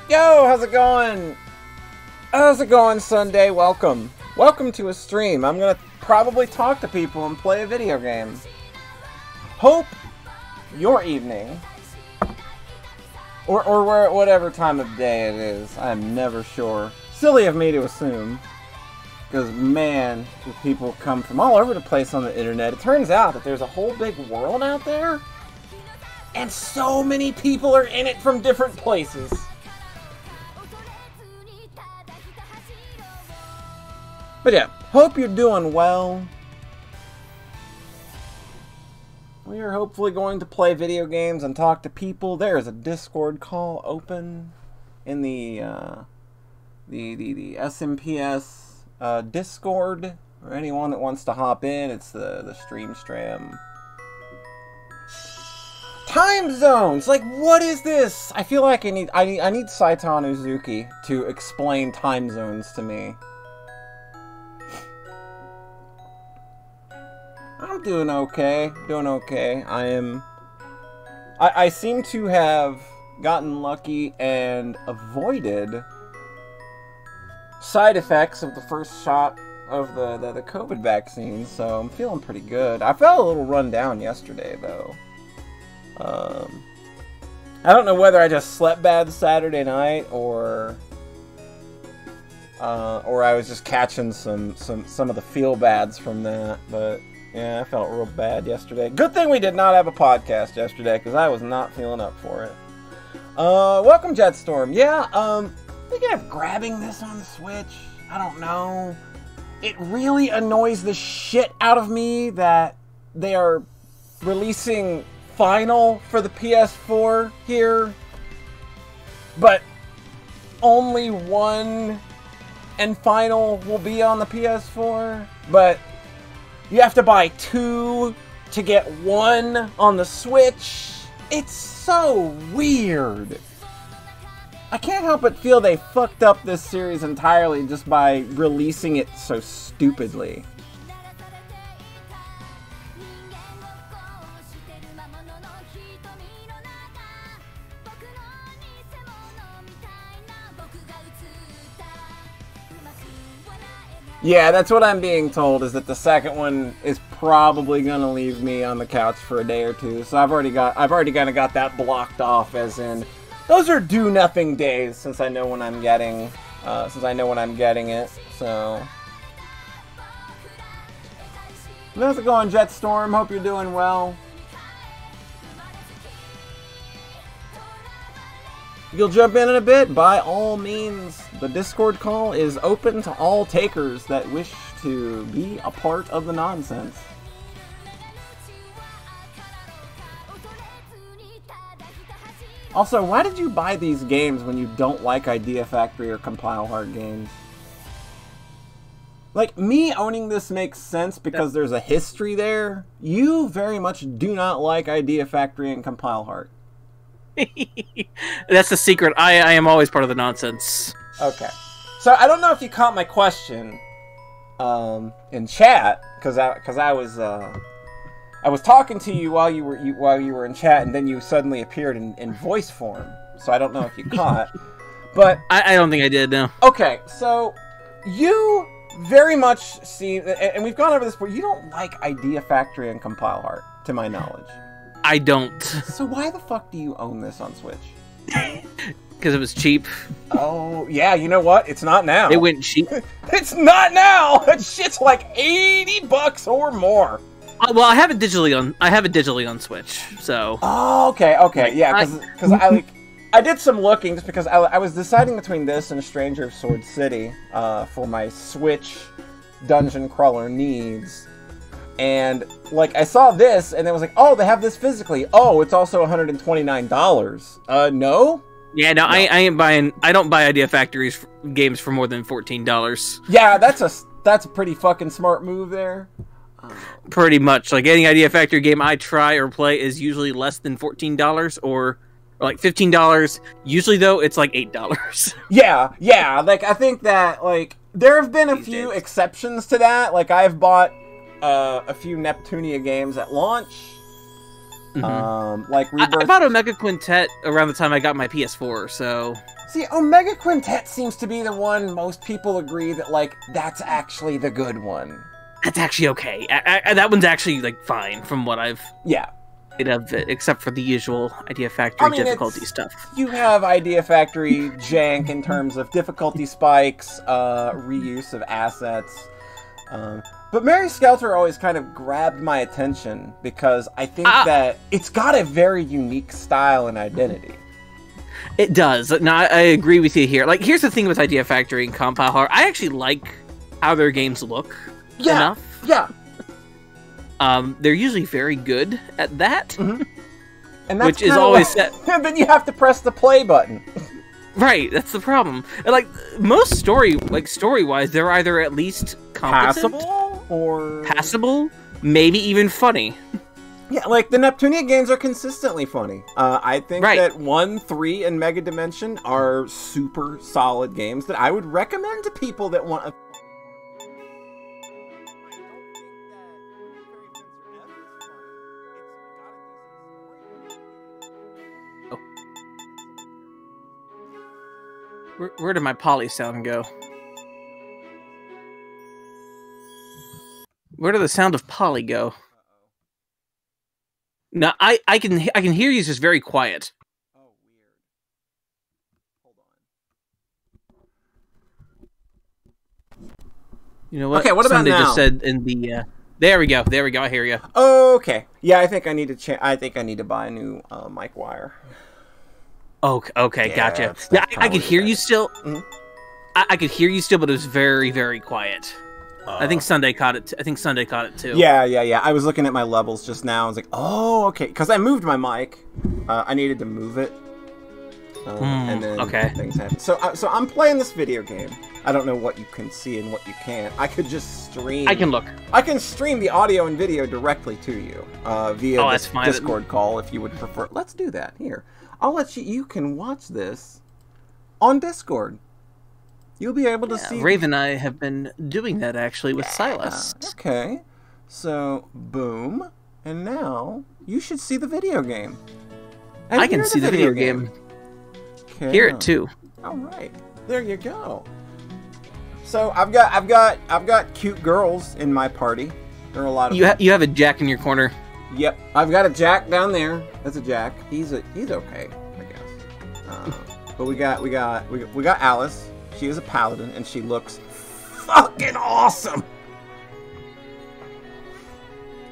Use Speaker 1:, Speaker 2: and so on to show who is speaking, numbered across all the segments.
Speaker 1: Yo, how's it going? How's it going, Sunday? Welcome. Welcome to a stream. I'm gonna probably talk to people and play a video game. Hope your evening, or whatever time of day it is. I'm never sure. Silly of me to assume. Because, man, people come from all over the place on the internet. It turns out that there's a whole big world out there. And so many people are in it from different places. But yeah, hope you're doing well. We are hopefully going to play video games and talk to people. There is a Discord call open in the SMPS Discord, or anyone that wants to hop in. It's the Streamstram. Time zones! Like, what is this? I feel like I need Saitan Uzuki to explain time zones to me. I'm doing okay. Doing okay. I seem to have gotten lucky and avoided side effects of the first shot of the COVID vaccine, so I'm feeling pretty good. I felt a little run down yesterday, though. I don't know whether I just slept bad Saturday night or I was just catching some of the feel bads from that, but yeah, I felt real bad yesterday. Good thing we did not have a podcast yesterday, because I was not feeling up for it. Welcome, Jetstorm. Yeah, thinking of grabbing this on the Switch. I don't know. It really annoys the shit out of me that they are releasing Final for the PS4 here, but only one and Final will be on the PS4, but you have to buy two to get one on the Switch. It's so weird. I can't help but feel they fucked up this series entirely just by releasing it so stupidly. Yeah, that's what I'm being told, is that the second one is probably gonna leave me on the couch for a day or two. So I've already kind of got that blocked off, as in those are do nothing days, since I know when I'm getting it. So how's it going, Jetstorm? Hope you're doing well. You'll jump in a bit, by all means. The Discord call is open to all takers that wish to be a part of the nonsense. Also, why did you buy these games when you don't like Idea Factory or Compile Heart games? Like, me owning this makes sense because there's a history there. You very much do not like Idea Factory and Compile Heart.
Speaker 2: That's the secret. I am always part of the nonsense.
Speaker 1: Okay. So, I don't know if you caught my question in chat, because I was talking to you while you were in chat, and then you suddenly appeared in voice form. So I don't know if you caught, but
Speaker 2: I don't think I did. No.
Speaker 1: Okay, so you very much seem, and we've gone over this before. You don't like Idea Factory and Compile Heart, to my knowledge.
Speaker 2: I don't.
Speaker 1: So why the fuck do you own this on Switch?
Speaker 2: Because it was cheap.
Speaker 1: Oh yeah, you know what? It's not now.
Speaker 2: It went cheap.
Speaker 1: It's not now. That shit's like $80 or more.
Speaker 2: Well, I have it digitally on Switch, so.
Speaker 1: Oh, okay, yeah, because I did some looking just because I was deciding between this and Stranger of Sword City for my Switch dungeon crawler needs, and like I saw this and it was like, oh, they have this physically. Oh, it's also $129. No.
Speaker 2: Yeah, no, I ain't buying. I don't buy Idea Factory's games for more than $14.
Speaker 1: Yeah, that's a pretty fucking smart move there.
Speaker 2: Pretty much, like any Idea Factory game I try or play is usually less than $14 or like $15. Usually though, it's like $8.
Speaker 1: Yeah. Like I think that like there have been a few exceptions to that. Like I've bought a few Neptunia games at launch, Like Rebirth.
Speaker 2: I bought Omega Quintet around the time I got my PS4, so...
Speaker 1: See, Omega Quintet seems to be the one most people agree that, like, that's actually the good one.
Speaker 2: That's actually okay. That one's actually, like, fine from what I've...
Speaker 1: Yeah.
Speaker 2: Of it, except for the usual Idea Factory difficulty stuff.
Speaker 1: You have Idea Factory jank in terms of difficulty spikes, reuse of assets. But Mary Skelter always kind of grabbed my attention because I think that it's got a very unique style and identity.
Speaker 2: It does. No, I agree with you here. Like, here's the thing with Idea Factory and Compile Horror. I actually like how their games look enough.
Speaker 1: Yeah.
Speaker 2: They're usually very good at that.
Speaker 1: Mm-hmm. And that's
Speaker 2: which is always set.
Speaker 1: And then you have to press the play button.
Speaker 2: Right, that's the problem. And, like, most story-wise, they're either at least competent, passable, maybe even funny.
Speaker 1: Yeah, like, the Neptunia games are consistently funny. I think that 1, 3, and Mega Dimension are super solid games that I would recommend to people that want a...
Speaker 2: Where did my poly sound go? Where did the sound of poly go? No, I can hear you, just very quiet.
Speaker 1: Oh, weird. Hold on.
Speaker 2: You know what?
Speaker 1: Okay, what about
Speaker 2: Sunday
Speaker 1: now?
Speaker 2: Just said in the there we go. I hear you.
Speaker 1: Okay. Yeah, I think I need to buy a new mic wire.
Speaker 2: Okay,
Speaker 1: yeah,
Speaker 2: gotcha. Yeah, I could hear you still.
Speaker 1: Mm-hmm.
Speaker 2: I could hear you still, but it was very, very quiet. I think Sunday caught it. I think Sunday caught it too.
Speaker 1: Yeah. I was looking at my levels just now. I was like, oh, okay, because I moved my mic. I needed to move it, and then things happened. So I'm playing this video game. I don't know what you can see and what you can't. I could just stream.
Speaker 2: I can look.
Speaker 1: I can stream the audio and video directly to you via this Discord call if you would prefer. Let's do that here. I'll let you. You can watch this on Discord. You'll be able to see.
Speaker 2: Raven and I have been doing that actually with Silas.
Speaker 1: Okay. So, boom. And now you should see the video game. And
Speaker 2: I can see the video game.
Speaker 1: Okay.
Speaker 2: Hear it too.
Speaker 1: All right. There you go. So I've got cute girls in my party. There are a lot of
Speaker 2: you have a Jack in your corner.
Speaker 1: Yep. I've got a Jack down there. That's a Jack. He's okay, I guess. But we got Alice. She is a paladin, and she looks fucking awesome.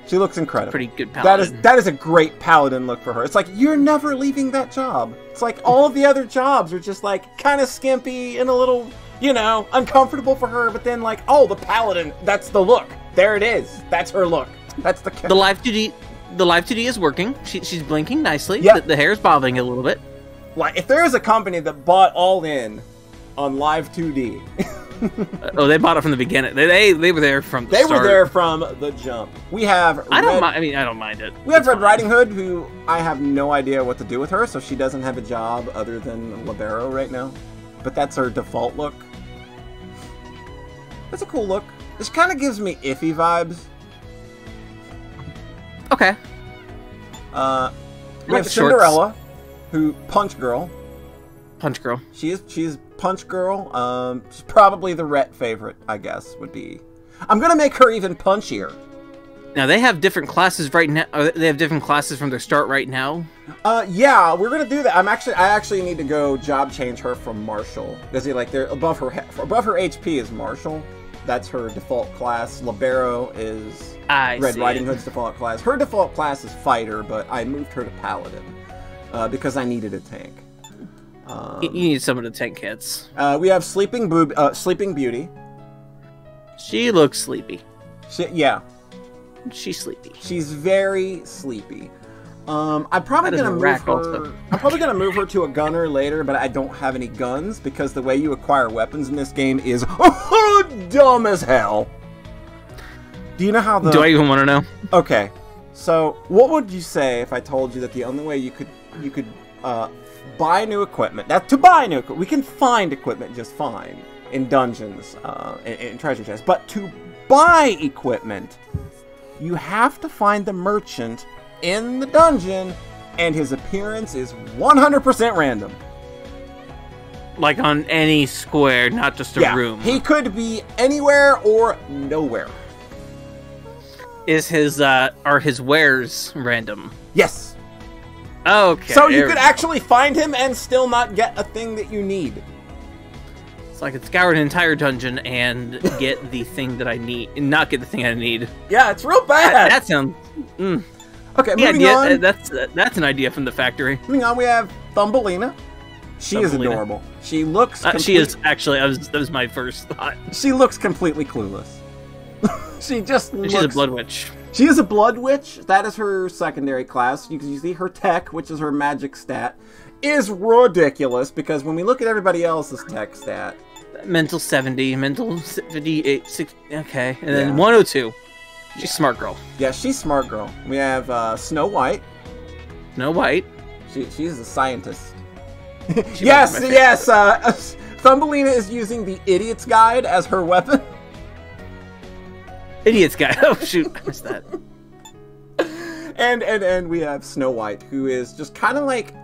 Speaker 1: She looks incredible.
Speaker 2: Pretty good paladin.
Speaker 1: That is a great paladin look for her. It's like, you're never leaving that job. It's like all of the other jobs are just like kind of skimpy and a little, uncomfortable for her. But then like, oh, the paladin, that's the look. There it is. That's her look. That's the
Speaker 2: Live 2D. The Live 2D is working. She's blinking nicely.
Speaker 1: Yep.
Speaker 2: The hair is bobbing a little bit.
Speaker 1: Like, if there is a company that bought all in on Live 2D.
Speaker 2: They bought it from the beginning. They were there from the start.
Speaker 1: They were there from the jump. We have
Speaker 2: I don't mind it.
Speaker 1: We have Red Riding Hood, who I have no idea what to do with her, so she doesn't have a job other than Libero right now. But that's her default look. That's a cool look. This kind of gives me Iffy vibes.
Speaker 2: Okay.
Speaker 1: We have Cinderella, who Punch Girl.
Speaker 2: Punch Girl.
Speaker 1: She's Punch Girl. She's probably the Rhett favorite, I guess, would be. I'm gonna make her even punchier.
Speaker 2: Now they have different classes right now. They have different classes from their start right now.
Speaker 1: Yeah, we're gonna do that. I actually need to go job change her from Marshall. Does he like they're above her HP is Marshall. That's her default class. Libero is Red Riding Hood's default class. Her default class is Fighter, but I moved her to Paladin because I needed a tank.
Speaker 2: You need someone to tank hits.
Speaker 1: We have Sleeping Beauty.
Speaker 2: She looks sleepy.
Speaker 1: She's
Speaker 2: sleepy.
Speaker 1: She's very sleepy. I'm probably gonna move her. I'm probably gonna move her to a gunner later, but I don't have any guns because the way you acquire weapons in this game is dumb as hell. Do you know how the?
Speaker 2: Do I even want to know?
Speaker 1: Okay, so what would you say if I told you that the only way you could buy new equipment? That's to buy new equipment. We can find equipment just fine in dungeons, in treasure chests, but to buy equipment, you have to find the merchant in the dungeon, and his appearance is 100% random.
Speaker 2: Like on any square, not just a room.
Speaker 1: He could be anywhere or nowhere.
Speaker 2: Is his are his wares random?
Speaker 1: Yes.
Speaker 2: Okay.
Speaker 1: So you could actually find him and still not get a thing that you need.
Speaker 2: So I could scour an entire dungeon and get the thing that I need, and not get the thing I need.
Speaker 1: Yeah, it's real bad.
Speaker 2: That sounds.
Speaker 1: Okay, moving on.
Speaker 2: That's an idea from the factory.
Speaker 1: Moving on, we have Thumbelina. She is adorable. She looks.
Speaker 2: She is actually. That was my first thought.
Speaker 1: She looks completely clueless. She just.
Speaker 2: She's a blood witch.
Speaker 1: She is a blood witch. That is her secondary class. You can see her tech, which is her magic stat, is ridiculous because when we look at everybody else's tech stat,
Speaker 2: mental 70, mental 58, 60, okay, and then 102. She's smart girl.
Speaker 1: Yeah, she's smart girl. We have Snow White.
Speaker 2: Snow White.
Speaker 1: She's a scientist. Yes. Thumbelina is using the Idiot's Guide as her weapon.
Speaker 2: Idiot's Guide. Oh shoot, I missed that.
Speaker 1: And we have Snow White, who is just kind of like,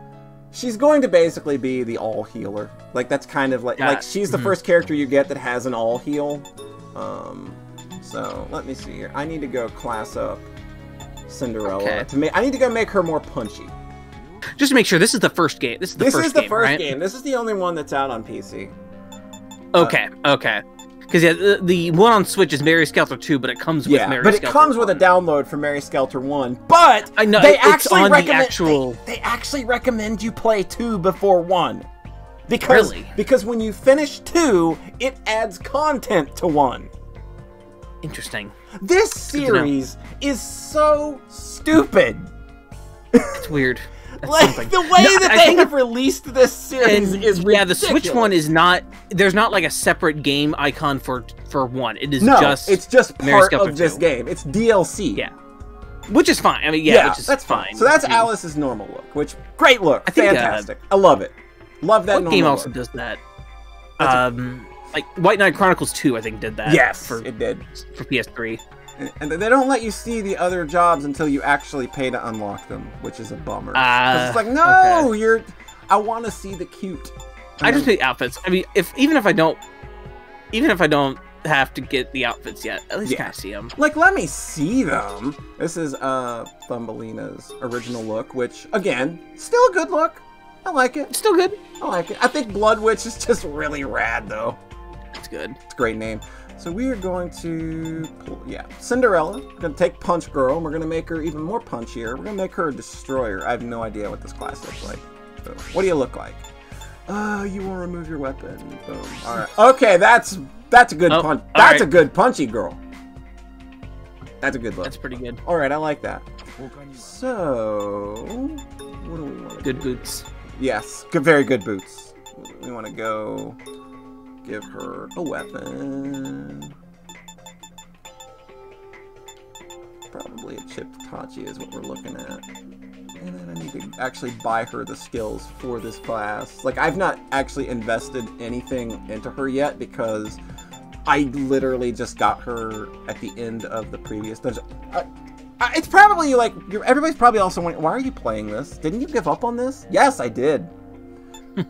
Speaker 1: she's going to basically be the all healer. Like that's kind of like she's the first character you get that has an all heal. So let me see here. I need to go class up Cinderella I need to go make her more punchy.
Speaker 2: Just to make sure, this is the first game. This is the first game.
Speaker 1: This is the only one that's out on PC.
Speaker 2: Okay. Because the one on Switch is Mary Skelter 2, but it comes with Mary Skelter 1.
Speaker 1: But it comes with a download for Mary Skelter 1. But
Speaker 2: I know
Speaker 1: they actually recommend you play 2 before 1. Because when you finish 2, it adds content to 1.
Speaker 2: Interesting.
Speaker 1: This series is so stupid.
Speaker 2: It's weird.
Speaker 1: Like the way they have released this series is ridiculous.
Speaker 2: The Switch one is not. There's not like a separate game icon for 1. It is
Speaker 1: it's just part of this game. It's DLC.
Speaker 2: Yeah, which is fine. I mean, that's fine.
Speaker 1: So that's Alice's normal look, which great look, fantastic. I love it. Love that.
Speaker 2: What game also does that? Like White Knight Chronicles 2, I think did that.
Speaker 1: Yes, it did
Speaker 2: for PS3.
Speaker 1: And they don't let you see the other jobs until you actually pay to unlock them, which is a bummer. It's like, no, I want to see the cute.
Speaker 2: I just pick outfits. I mean, even if I don't have to get the outfits yet, at least kind of see them.
Speaker 1: Like, let me see them. This is Thumbelina's original look, which again, still a good look. I like it.
Speaker 2: Still good.
Speaker 1: I like it. I think Blood Witch is just really rad, though.
Speaker 2: It's good.
Speaker 1: It's a great name. So we are going to, Cinderella. We're going to take Punch Girl, and we're going to make her even more punchier. We're going to make her a destroyer. I have no idea what this class looks like. So, what do you look like? You will remove your weapon. Boom. All right. Okay, that's a good punch. That's a good punchy girl. That's a good look.
Speaker 2: That's pretty good.
Speaker 1: All right, I like that. So, what do we want to do?
Speaker 2: Good boots.
Speaker 1: Yes, very good boots. We want to go give her a weapon. Probably a chipped Tachi is what we're looking at. And then I need to actually buy her the skills for this class. Like, I've not actually invested anything into her yet because I literally just got her at the end of the previous dungeon. It's probably like, everybody's probably also wondering, why are you playing this? Didn't you give up on this? Yes, I did.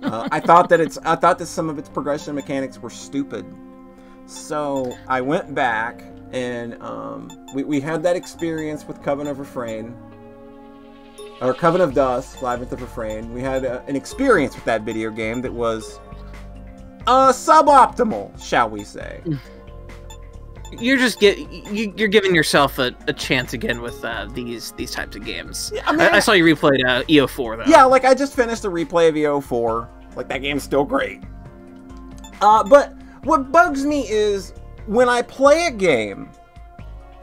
Speaker 1: I thought that some of its progression mechanics were stupid. So I went back and we had that experience with Coven of Refrain. Or Coven of Dust, Labyrinth of Refrain. We had an experience with that video game that was suboptimal, shall we say.
Speaker 2: You're just you're giving yourself a chance again with these types of games. Yeah, I mean, I saw you replayed EO4 though.
Speaker 1: Yeah, like I just finished the replay of EO4. Like that game's still great. But what bugs me is when I play a game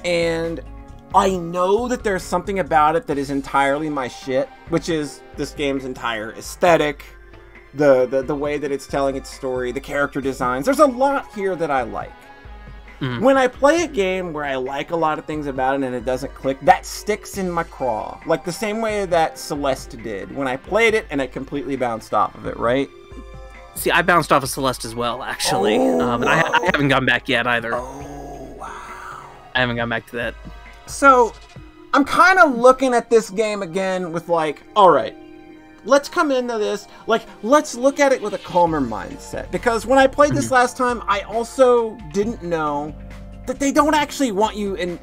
Speaker 1: and I know that there's something about it that is entirely my shit, which is this game's entire aesthetic, the way that it's telling its story, the character designs. There's a lot here that I like. Mm-hmm. When I play a game where I like a lot of things about it and it doesn't click, that sticks in my craw. Like the same way that Celeste did. When I played it and I completely bounced off of it, right?
Speaker 2: See, I bounced off of Celeste as well, actually. And I haven't gone back yet either.
Speaker 1: Oh, wow.
Speaker 2: I haven't gone back to that.
Speaker 1: So, I'm kind of looking at this game again with like, all right, let's come into this, like, let's look at it with a calmer mindset. Because when I played this last time, I also didn't know that they don't actually want you in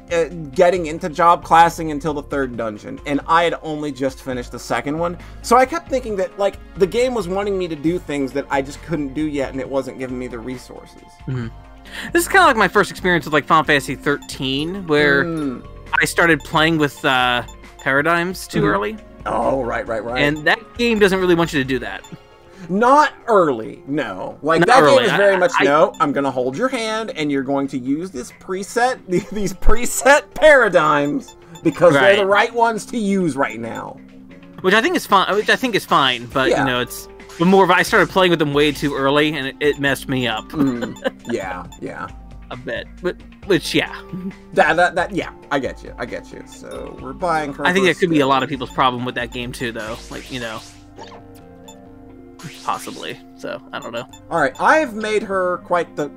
Speaker 1: getting into job classing until the 3rd dungeon. And I had only just finished the 2nd one. So I kept thinking that, like, the game was wanting me to do things that I just couldn't do yet, and it wasn't giving me the resources.
Speaker 2: This is kind of like my first experience with, like, Final Fantasy 13, where I started playing with paradigms too early.
Speaker 1: Oh, right.
Speaker 2: And that game doesn't really want you to do that.
Speaker 1: Not early, no. Like,
Speaker 2: Not
Speaker 1: that
Speaker 2: early.
Speaker 1: game is very much, no, I'm going to hold your hand, and you're going to use this preset, these preset paradigms, because they're the right ones to use right now.
Speaker 2: Which I think is fine. But, you know, it's... But more of I started playing with them way too early, and it messed me up.
Speaker 1: Yeah.
Speaker 2: A bit. Which, yeah.
Speaker 1: Yeah, I get you. So, we're buying...
Speaker 2: I think that could be a lot of people's problem with that game, too, though. Like, you know... Possibly. So, I don't know.
Speaker 1: Alright, I've made her quite the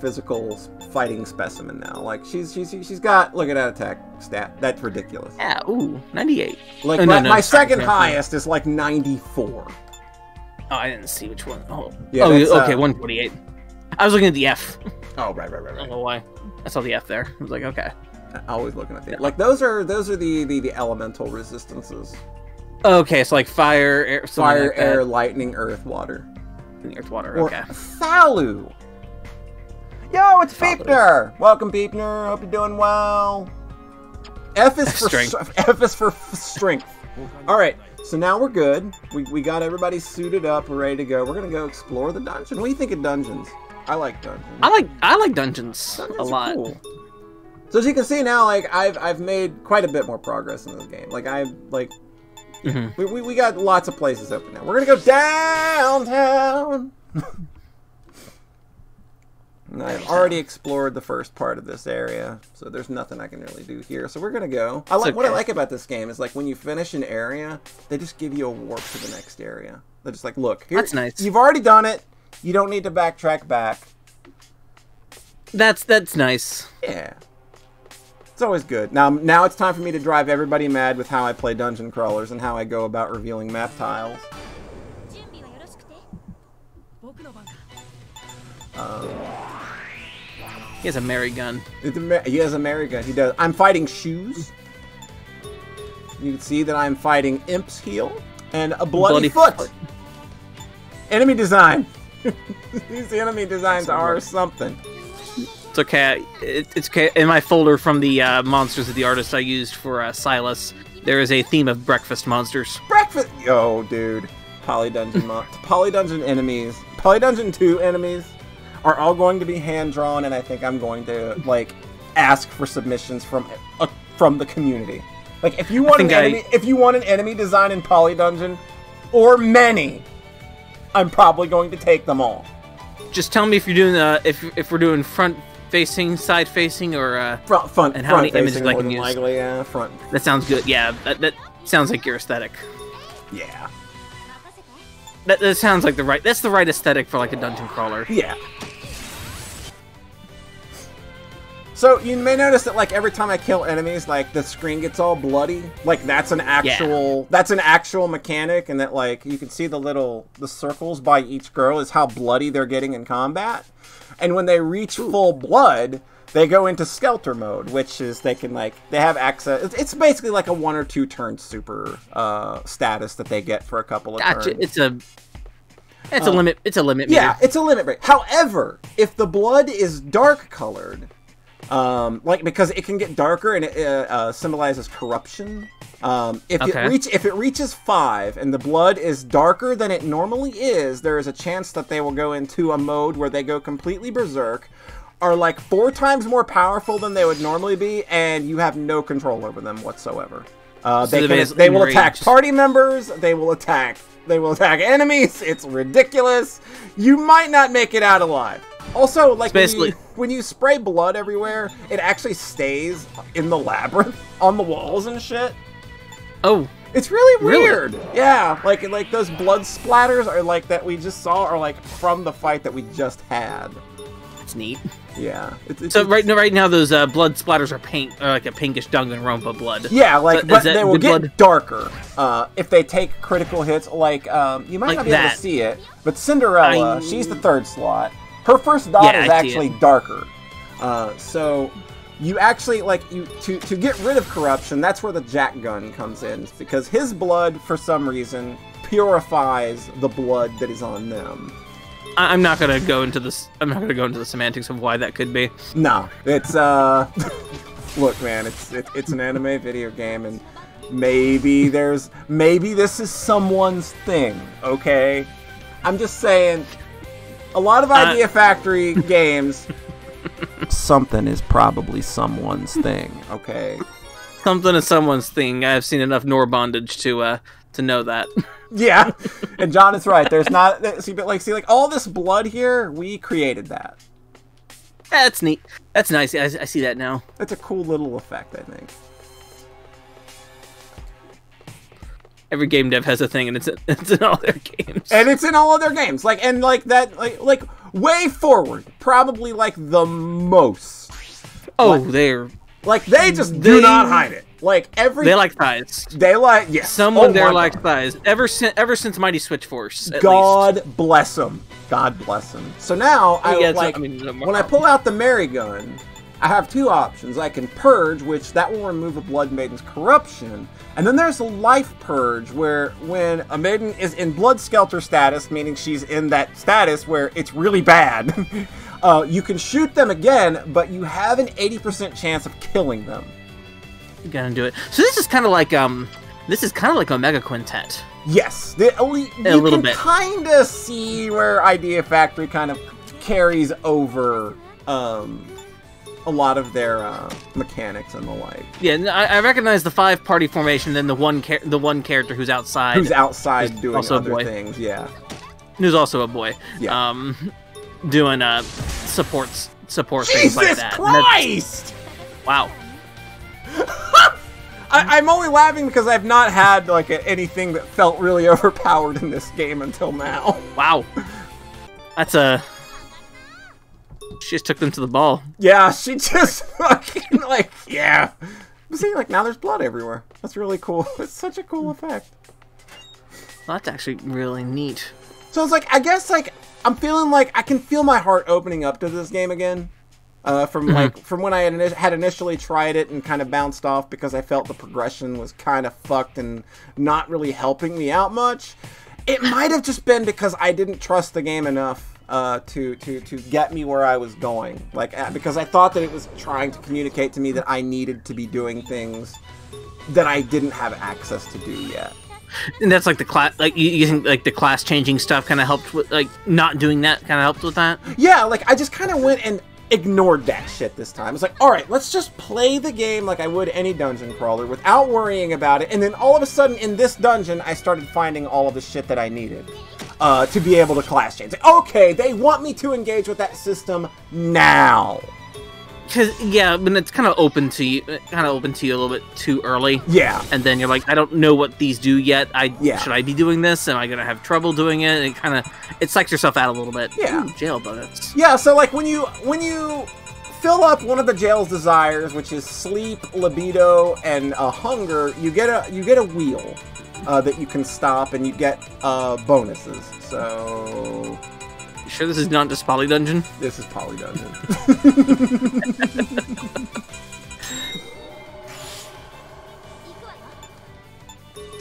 Speaker 1: physical fighting specimen now. Like, she's got, look at that attack stat. That's ridiculous.
Speaker 2: Yeah, ooh, 98.
Speaker 1: Like, my second highest is like 94.
Speaker 2: Oh, I didn't see which one. Oh,
Speaker 1: yeah,
Speaker 2: okay, 148. I was looking at the F.
Speaker 1: Oh, right.
Speaker 2: I don't know why. I saw the F there. I was like, okay.
Speaker 1: Always looking at the... Like, those are the elemental resistances.
Speaker 2: Okay, so like fire, air...
Speaker 1: Fire,
Speaker 2: like
Speaker 1: air, lightning, earth, water.
Speaker 2: Earth, water,
Speaker 1: or
Speaker 2: okay.
Speaker 1: Thalu! Yo, it's Beepner! Welcome, Beepner. Hope you're doing well. F is for strength. F is for strength. Alright, so now we're good. We got everybody suited up, we're ready to go. We're gonna go explore the dungeon. What do you think of dungeons? I like dungeons.
Speaker 2: I like dungeons a lot.
Speaker 1: Cool. So as you can see now, like, I've made quite a bit more progress in this game. Like, we got lots of places open now. We're gonna go downtown. And I've already explored the first part of this area, so there's nothing I can really do here. So we're gonna go. What I like about this game is, like, when you finish an area, they just give you a warp to the next area. They're just like, look, here,
Speaker 2: that's nice.
Speaker 1: You've already done it. You don't need to backtrack back.
Speaker 2: That's nice.
Speaker 1: Yeah. It's always good. Now it's time for me to drive everybody mad with how I play dungeon crawlers and how I go about revealing map tiles.
Speaker 2: He has a Mary gun.
Speaker 1: He has a Mary gun. He does. I'm fighting shoes. You can see that I'm fighting Imp's heel and a bloody foot. Enemy design. These enemy designs are something.
Speaker 2: It's okay. It's okay. In my folder from the monsters of the artist I used for Silas, there is a theme of breakfast monsters.
Speaker 1: Breakfast. Yo, dude. Polydungeon enemies. Polydungeon 2 enemies are all going to be hand drawn, and I think I'm going to, like, ask for submissions from the community. Like, if you want an enemy design in Polydungeon, or many, I'm probably going to take them all.
Speaker 2: Just tell me if you're doing if we're doing front facing, side facing, or
Speaker 1: front,
Speaker 2: and how many images I can use.
Speaker 1: Likely, yeah, front.
Speaker 2: That sounds good. Yeah, that sounds like your aesthetic.
Speaker 1: Yeah.
Speaker 2: That sounds like that's the right aesthetic for, like, a dungeon crawler.
Speaker 1: Yeah. So you may notice that, like, every time I kill enemies, like, the screen gets all bloody. Like, that's an actual mechanic, and that, like, you can see the circles by each girl is how bloody they're getting in combat. And when they reach full blood, they go into Skelter mode, which is they have access. It's basically like a 1 or 2 turn super status that they get for a couple of turns.
Speaker 2: It's a limit. It's a limit.
Speaker 1: Yeah,
Speaker 2: meter.
Speaker 1: it's a limit break. However, if the blood is dark colored, because it can get darker and it symbolizes corruption. If it reaches 5 and the blood is darker than it normally is, there is a chance that they will go into a mode where they go completely berserk, are like 4 times more powerful than they would normally be, and you have no control over them whatsoever. They will attack party members. They will attack enemies. It's ridiculous. You might not make it out alive. Also, like, when you spray blood everywhere, it actually stays in the labyrinth on the walls and shit.
Speaker 2: Oh,
Speaker 1: it's really weird. Yeah, like those blood splatters are like that we just saw are like from the fight that we just had.
Speaker 2: That's neat.
Speaker 1: Yeah.
Speaker 2: So right now those blood splatters are pink, or like a pinkish Danganronpa blood.
Speaker 1: Yeah, like,
Speaker 2: so
Speaker 1: but they will get
Speaker 2: blood?
Speaker 1: darker if they take critical hits. Like, you might
Speaker 2: Like
Speaker 1: not be able
Speaker 2: that.
Speaker 1: to see it, but Cinderella, she's the third slot. Her first dot
Speaker 2: Yeah,
Speaker 1: is
Speaker 2: I see
Speaker 1: actually
Speaker 2: it.
Speaker 1: darker. So you actually, like, to get rid of corruption, that's where the Jack gun comes in, because his blood, for some reason, purifies the blood that is on them.
Speaker 2: I'm not gonna go into this. I'm not gonna go into the semantics of why that could be.
Speaker 1: No, it's look, man, it's an anime video game, and maybe this is someone's thing, okay? I'm just saying, a lot of Idea Factory games, something is probably someone's thing, okay?
Speaker 2: Something is someone's thing. I've seen enough Nor bondage to know that.
Speaker 1: Yeah, and John is right. There's not see all this blood here. We created that.
Speaker 2: That's neat. That's nice. I see that now.
Speaker 1: It's a cool little effect, I think.
Speaker 2: Every game dev has a thing, and it's in all their games.
Speaker 1: And it's in all of their games. Like way forward, probably like the most.
Speaker 2: Oh, they're
Speaker 1: like they just do not hide it. Like
Speaker 2: they like thighs.
Speaker 1: They like yes.
Speaker 2: Someone there likes thighs. Ever since Mighty Switch Force.
Speaker 1: God bless them. God bless them. So now when I pull out the Mary gun, I have two options. I can purge, which that will remove a Blood Maiden's corruption, and then there's a life purge, where when a maiden is in Blood Skelter status, meaning she's in that status where it's really bad, you can shoot them again, but you have an 80% chance of killing them.
Speaker 2: You gotta do it. So this is kind of like Omega Quintet.
Speaker 1: Yes, you
Speaker 2: little bit.
Speaker 1: Kind of see where Idea Factory kind of carries over a lot of their mechanics and the like.
Speaker 2: Yeah, I recognize the 5-party formation, then the one character who's outside.
Speaker 1: Who's outside doing
Speaker 2: also
Speaker 1: other things, yeah.
Speaker 2: Who's also a boy.
Speaker 1: Yeah.
Speaker 2: Doing support things
Speaker 1: Jesus
Speaker 2: like that.
Speaker 1: Christ!
Speaker 2: Wow.
Speaker 1: I'm only laughing because I've not had like anything that felt really overpowered in this game until now.
Speaker 2: Wow. That's she just took them to the ball.
Speaker 1: Yeah, she just fucking like, yeah. See, like, now there's blood everywhere. That's really cool. It's such a cool effect.
Speaker 2: Well, that's actually really neat.
Speaker 1: So it's like, I guess, like, I'm feeling like I can feel my heart opening up to this game again. From when I had initially tried it and kind of bounced off because I felt the progression was kind of fucked and not really helping me out much. It might have just been because I didn't trust the game enough to get me where I was going. Like, because I thought that it was trying to communicate to me that I needed to be doing things that I didn't have access to do yet.
Speaker 2: And that's like the class, like you think like the class changing stuff kind of helped with, like, not doing that kind of helped with that.
Speaker 1: Yeah, like I just kind of went and ignored that shit this time. It's like, all right, let's just play the game like I would any dungeon crawler without worrying about it. And then all of a sudden in this dungeon, I started finding all of the shit that I needed to be able to class change. Like, okay, they want me to engage with that system now.
Speaker 2: Because yeah, but it's kind of open to you a little bit too early.
Speaker 1: Yeah.
Speaker 2: And then you're like, I don't know what these do yet.
Speaker 1: Yeah.
Speaker 2: Should I be doing this? Am I gonna have trouble doing it? And it psychs yourself out a little bit.
Speaker 1: Yeah.
Speaker 2: Ooh, jail bullets.
Speaker 1: Yeah. So like when you fill up one of the jail's desires, which is sleep, libido, and hunger, you get a wheel that you can stop, and you get bonuses. So.
Speaker 2: You sure this is not just Poly Dungeon?
Speaker 1: This is Poly Dungeon.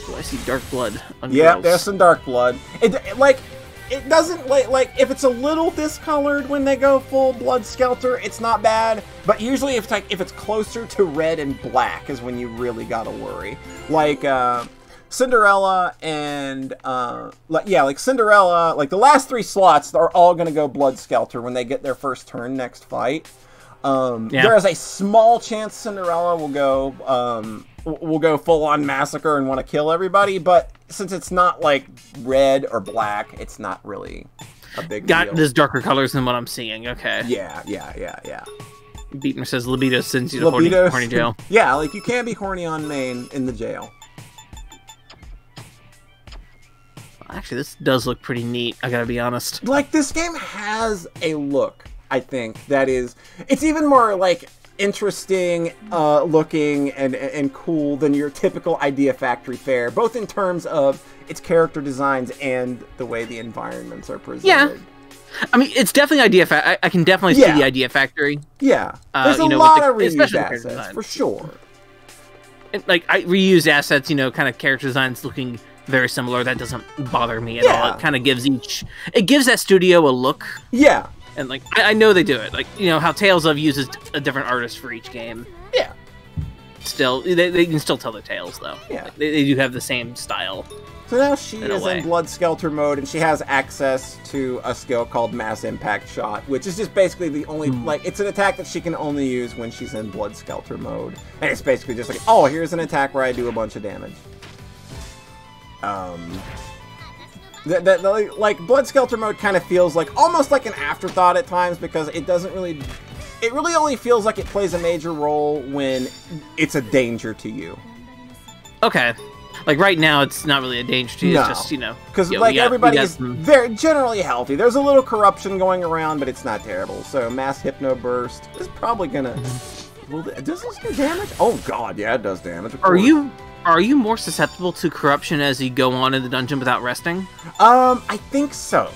Speaker 2: Oh, I see dark blood on
Speaker 1: Yeah,
Speaker 2: girls.
Speaker 1: there's some dark blood. It doesn't like if it's a little discolored when they go full Blood Skelter, it's not bad. But usually if it's closer to red and black is when you really gotta worry. Like Cinderella and Cinderella, like the last 3 slots are all gonna go Blood Skelter when they get their first turn next fight. There is a small chance Cinderella will go full on massacre and want to kill everybody, but since it's not like red or black, it's not really a big deal.
Speaker 2: There's darker colors than what I'm seeing. Okay.
Speaker 1: Yeah.
Speaker 2: Beatner says libido sends you to horny jail.
Speaker 1: Yeah, like you can't be horny on main in the jail. Actually,
Speaker 2: this does look pretty neat, I gotta be honest.
Speaker 1: Like, this game has a look. I think, that is... It's even more, like, interesting looking and cool than your typical Idea Factory fare, both in terms of its character designs and the way the environments are presented.
Speaker 2: Yeah. I mean, it's definitely Idea Factory. I can definitely see the Idea Factory.
Speaker 1: Yeah. There's a lot of reused assets, for sure.
Speaker 2: And, like, reused assets, you know, kind of character designs looking very similar. That doesn't bother me at all. It kind of gives that studio a look.
Speaker 1: Yeah.
Speaker 2: And, like, I know they do it. Like, you know, how Tales of uses a different artist for each game.
Speaker 1: Yeah.
Speaker 2: Still, they can still tell their tales, though.
Speaker 1: Yeah.
Speaker 2: Like, they do have the same style.
Speaker 1: So now she is in Blood Skelter mode, and she has access to a skill called Mass Impact Shot, which is just basically the only, like, it's an attack that she can only use when she's in Blood Skelter mode. And it's basically just like, oh, here's an attack where I do a bunch of damage. Like, Blood Skelter mode kind of feels like, almost like an afterthought at times, because it doesn't really, it really only feels like it plays a major role when it's a danger to you.
Speaker 2: Okay. Like, right now, it's not really a danger to you. It's just, you know...
Speaker 1: Because, like, everybody's very generally healthy. There's a little corruption going around, but it's not terrible. So, Mass Hypno Burst is probably gonna... Does this do damage? Oh, God, yeah, it does damage.
Speaker 2: Are you more susceptible to corruption as you go on in the dungeon without resting?
Speaker 1: I think so.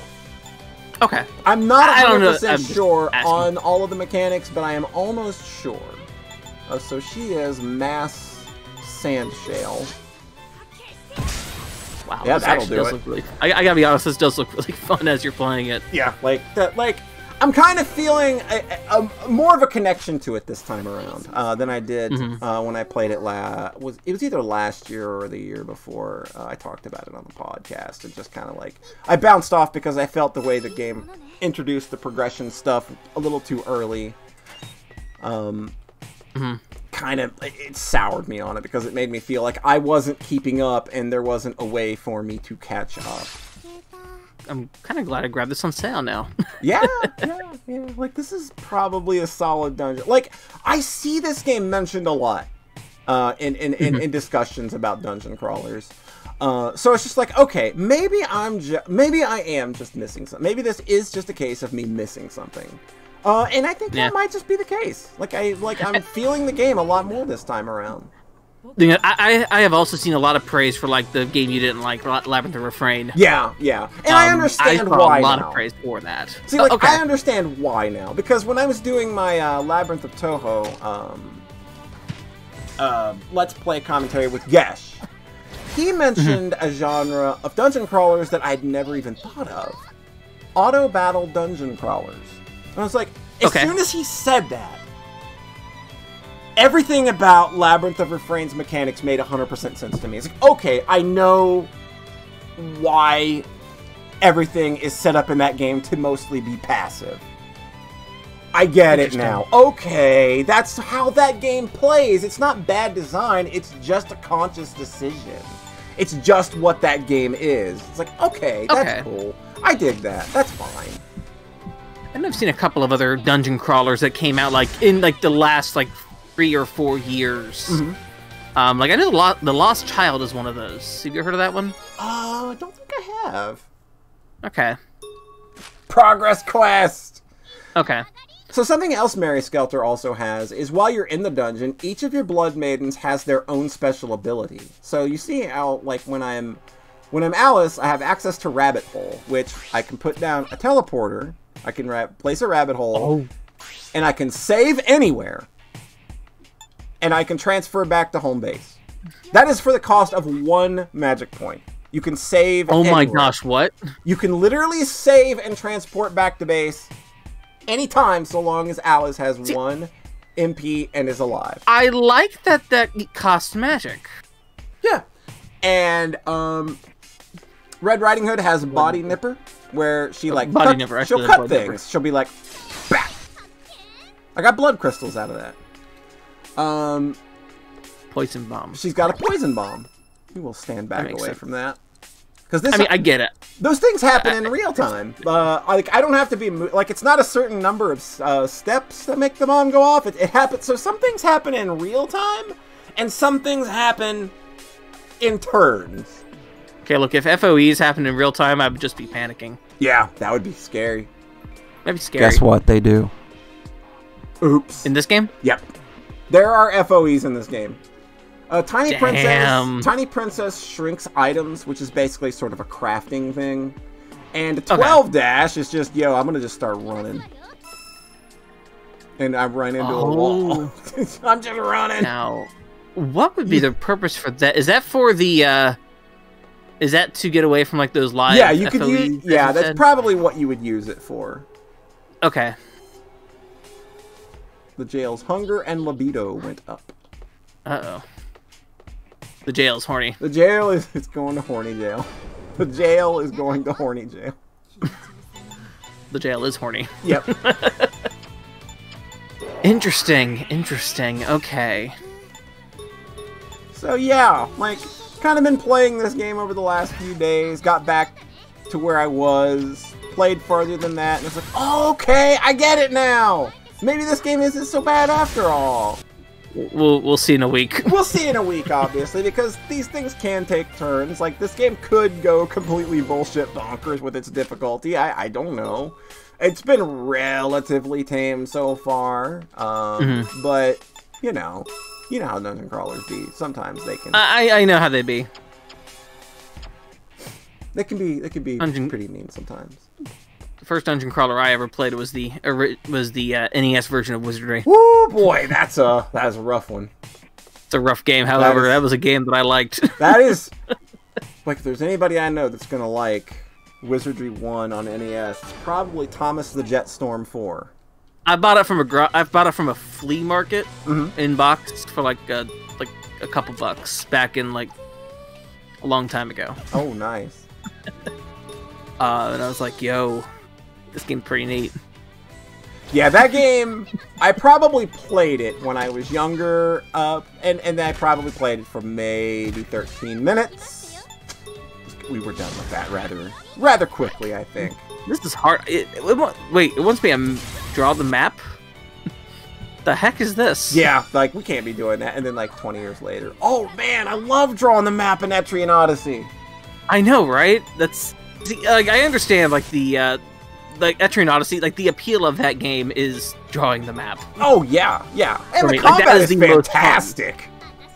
Speaker 2: Okay.
Speaker 1: I'm not 100% sure on all of the mechanics, but I am almost sure. So, she is Mass Sand Shale.
Speaker 2: Wow,
Speaker 1: yeah,
Speaker 2: this actually does look really... I gotta be honest, this does look really fun as you're playing it.
Speaker 1: Yeah, like that. Like, I'm kind of feeling more of a connection to it this time around than I did when I played it it was either last year or the year before. I talked about it on the podcast, and just kind of like I bounced off because I felt the way the game introduced the progression stuff a little too early. Kind of, it soured me on it because it made me feel like I wasn't keeping up and there wasn't a way for me to catch up.
Speaker 2: I'm kind of glad I grabbed this on sale now.
Speaker 1: yeah. Like, this is probably a solid dungeon. Like, I see this game mentioned a lot in discussions about dungeon crawlers. So it's just like, okay, maybe I am just missing something. Maybe this is just a case of me missing something. And I think that might just be the case. I'm feeling the game a lot more this time around.
Speaker 2: You know, I have also seen a lot of praise for, like, the game you didn't like, Labyrinth of Refrain.
Speaker 1: Yeah. And I understand why
Speaker 2: a lot
Speaker 1: now.
Speaker 2: of praise for that.
Speaker 1: See, like, I understand why now. Because when I was doing my Labyrinth of Toho Let's Play commentary with Gesh, he mentioned a genre of dungeon crawlers that I'd never even thought of. Auto-battle dungeon crawlers. And I was like, as soon as he said that, everything about Labyrinth of Refrain's mechanics made 100% sense to me. It's like, okay, I know why everything is set up in that game to mostly be passive. I get it now. Okay, that's how that game plays. It's not bad design, it's just a conscious decision. It's just what that game is. It's like, okay, that's cool. I dig that. That's fine.
Speaker 2: And I've seen a couple of other dungeon crawlers that came out, like, in, like, the last, like, 3 or 4 years. Like, I know the Lost Child is one of those. Have you heard of that one?
Speaker 1: I don't think I have.
Speaker 2: Okay.
Speaker 1: Progress Quest!
Speaker 2: Okay.
Speaker 1: So something else Mary Skelter also has is while you're in the dungeon, each of your Blood Maidens has their own special ability. So you see how, like, when I'm Alice, I have access to Rabbit Hole, which I can put down a teleporter, I can place a rabbit hole, and I can save anywhere, and I can transfer back to home base. That is for the cost of 1 magic point. You can save anywhere.
Speaker 2: My gosh, what?
Speaker 1: You can literally save and transport back to base anytime, so long as Alice has 1 MP and is alive.
Speaker 2: I like that costs magic.
Speaker 1: Yeah. And, Red Riding Hood has Body Nipper, where she, like, she'll cut things. Nipper. She'll be like, bah! I got blood crystals out of that.
Speaker 2: Poison bomb.
Speaker 1: She's got a poison bomb. We will stand back away from that. Because this,
Speaker 2: I get it.
Speaker 1: Those things happen in real time. I don't have to be like, it's not a certain number of steps that make the bomb go off. It happens. So some things happen in real time, and some things happen in turns.
Speaker 2: Okay, look, if FOEs happen in real time, I would just be panicking.
Speaker 1: Yeah, that would be scary.
Speaker 2: That'd be scary.
Speaker 1: Guess what they do? Oops.
Speaker 2: In this game?
Speaker 1: Yep. There are FOEs in this game. Tiny
Speaker 2: Damn.
Speaker 1: Princess shrinks items, which is basically sort of a crafting thing. And 12 dash is just, yo, I'm gonna just start running. And I run into a wall. I'm just running.
Speaker 2: Now, what would be the purpose for that? Is that for the, is that to get away from, like, those live
Speaker 1: Yeah, you could
Speaker 2: FOEs,
Speaker 1: use, yeah, that's probably what you would use it for.
Speaker 2: Okay.
Speaker 1: The jail's hunger and libido went up.
Speaker 2: Uh-oh. The jail's horny.
Speaker 1: The jail is going to horny jail. The jail is going to horny jail.
Speaker 2: The jail is horny.
Speaker 1: Yep.
Speaker 2: Interesting. Okay.
Speaker 1: So yeah, like, kind of been playing this game over the last few days. Got back to where I was. Played farther than that, and it's like, oh, okay, I get it now. Maybe this game isn't so bad after all.
Speaker 2: We'll see in a week.
Speaker 1: We'll see in a week, obviously, because these things can take turns. Like, this game could go completely bullshit bonkers with its difficulty. I don't know. It's been relatively tame so far, but, you know how dungeon crawlers be. Sometimes they can...
Speaker 2: I know how they be.
Speaker 1: They can be pretty mean sometimes.
Speaker 2: The first dungeon crawler I ever played was the NES version of Wizardry.
Speaker 1: Woo, boy, that's a rough one.
Speaker 2: It's a rough game. However, that was a game that I liked.
Speaker 1: That is, like, if there's anybody I know that's gonna like Wizardry 1 on NES, it's probably Thomas the Jetstorm 4.
Speaker 2: I bought it from a flea market in box for like a couple bucks back in like a long time ago.
Speaker 1: Oh, nice.
Speaker 2: And I was like, yo, this game's pretty neat.
Speaker 1: Yeah, that game, I probably played it when I was younger, and I probably played it for maybe 13 minutes. We were done with that rather quickly, I think.
Speaker 2: This is hard. Wait, it wants me to draw the map? The heck is this?
Speaker 1: Yeah, like, we can't be doing that. And then, like, 20 years later, oh, man, I love drawing the map in Etrian Odyssey.
Speaker 2: I know, right? See, like, I understand, like, the, like, Etrian Odyssey, like, the appeal of that game is drawing the map.
Speaker 1: Oh, yeah. And the
Speaker 2: combat
Speaker 1: combat is fantastic.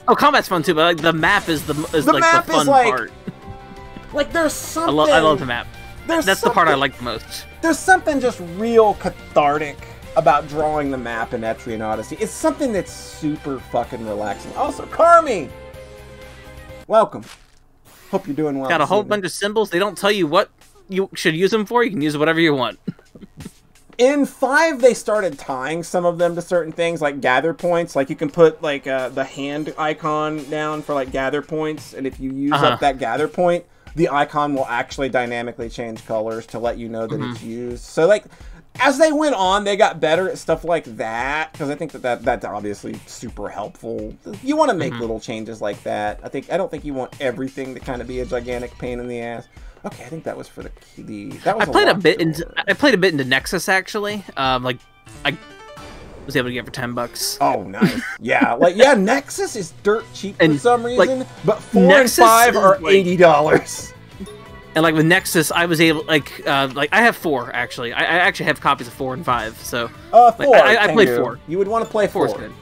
Speaker 2: Oh, combat's fun, too, but, like, the map is the
Speaker 1: map
Speaker 2: fun
Speaker 1: is, like,
Speaker 2: part.
Speaker 1: Like, there's something...
Speaker 2: I love the map. That's the part I like the most.
Speaker 1: There's something just real cathartic about drawing the map in Etrian Odyssey. It's something that's super fucking relaxing. Also, Carmi! Welcome. Hope you're doing well.
Speaker 2: Got a whole bunch of symbols. They don't tell you what you should use them for. You can use whatever you want.
Speaker 1: In 5, they started tying some of them to certain things, like gather points. Like, you can put, like, the hand icon down for, like, gather points. And if you use up that gather point, the icon will actually dynamically change colors to let you know that it's used. So, like, as they went on, they got better at stuff like that, because I think that's obviously super helpful. You want to make little changes like that. I don't think you want everything to kind of be a gigantic pain in the ass. Okay, I think that was for the key.
Speaker 2: I played a bit into Nexus, actually. Like, I was able to get it for $10.
Speaker 1: Oh, nice. Yeah, like, yeah, Nexus is dirt cheap for some reason,
Speaker 2: like,
Speaker 1: but 4
Speaker 2: Nexus
Speaker 1: and 5 are
Speaker 2: like,
Speaker 1: $80.
Speaker 2: And like with Nexus, I was able like I have 4 actually. I actually have copies of 4 and 5. So
Speaker 1: 4.
Speaker 2: I played 4.
Speaker 1: You would want to play 4.
Speaker 2: 4 is good.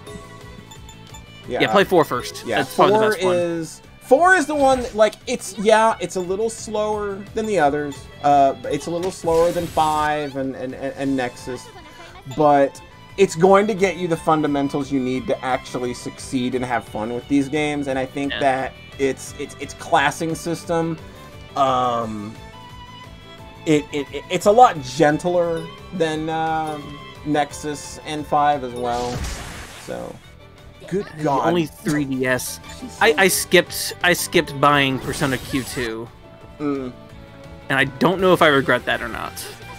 Speaker 1: Yeah,
Speaker 2: play 4 first.
Speaker 1: Yeah,
Speaker 2: that's probably the best one.
Speaker 1: 4 is the one that, like, it's a little slower than the others. It's a little slower than 5 and Nexus, but it's going to get you the fundamentals you need to actually succeed and have fun with these games. And I think that its classing system, it's a lot gentler than Nexus and 5 as well. So. Good God.
Speaker 2: Only 3DS. I skipped buying Persona Q2. And I don't know if I regret that or not.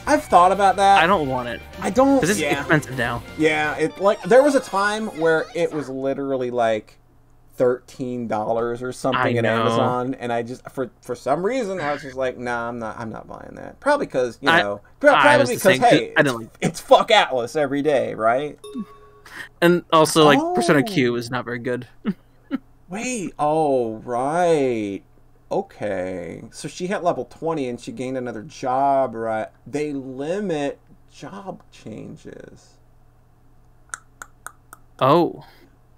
Speaker 1: I've thought about that.
Speaker 2: I don't want it.
Speaker 1: I don't.
Speaker 2: Because it's expensive now.
Speaker 1: Yeah, there was a time where it was literally like $13 or something at Amazon, and I just for some reason I was just like, nah, I'm not buying that. Probably because probably because hey, it's fuck Atlas every day, right?
Speaker 2: And also, like, Persona Q is not very good.
Speaker 1: Wait, oh, right. Okay. So she hit level 20 and she gained another job, right? They limit job changes.
Speaker 2: Oh.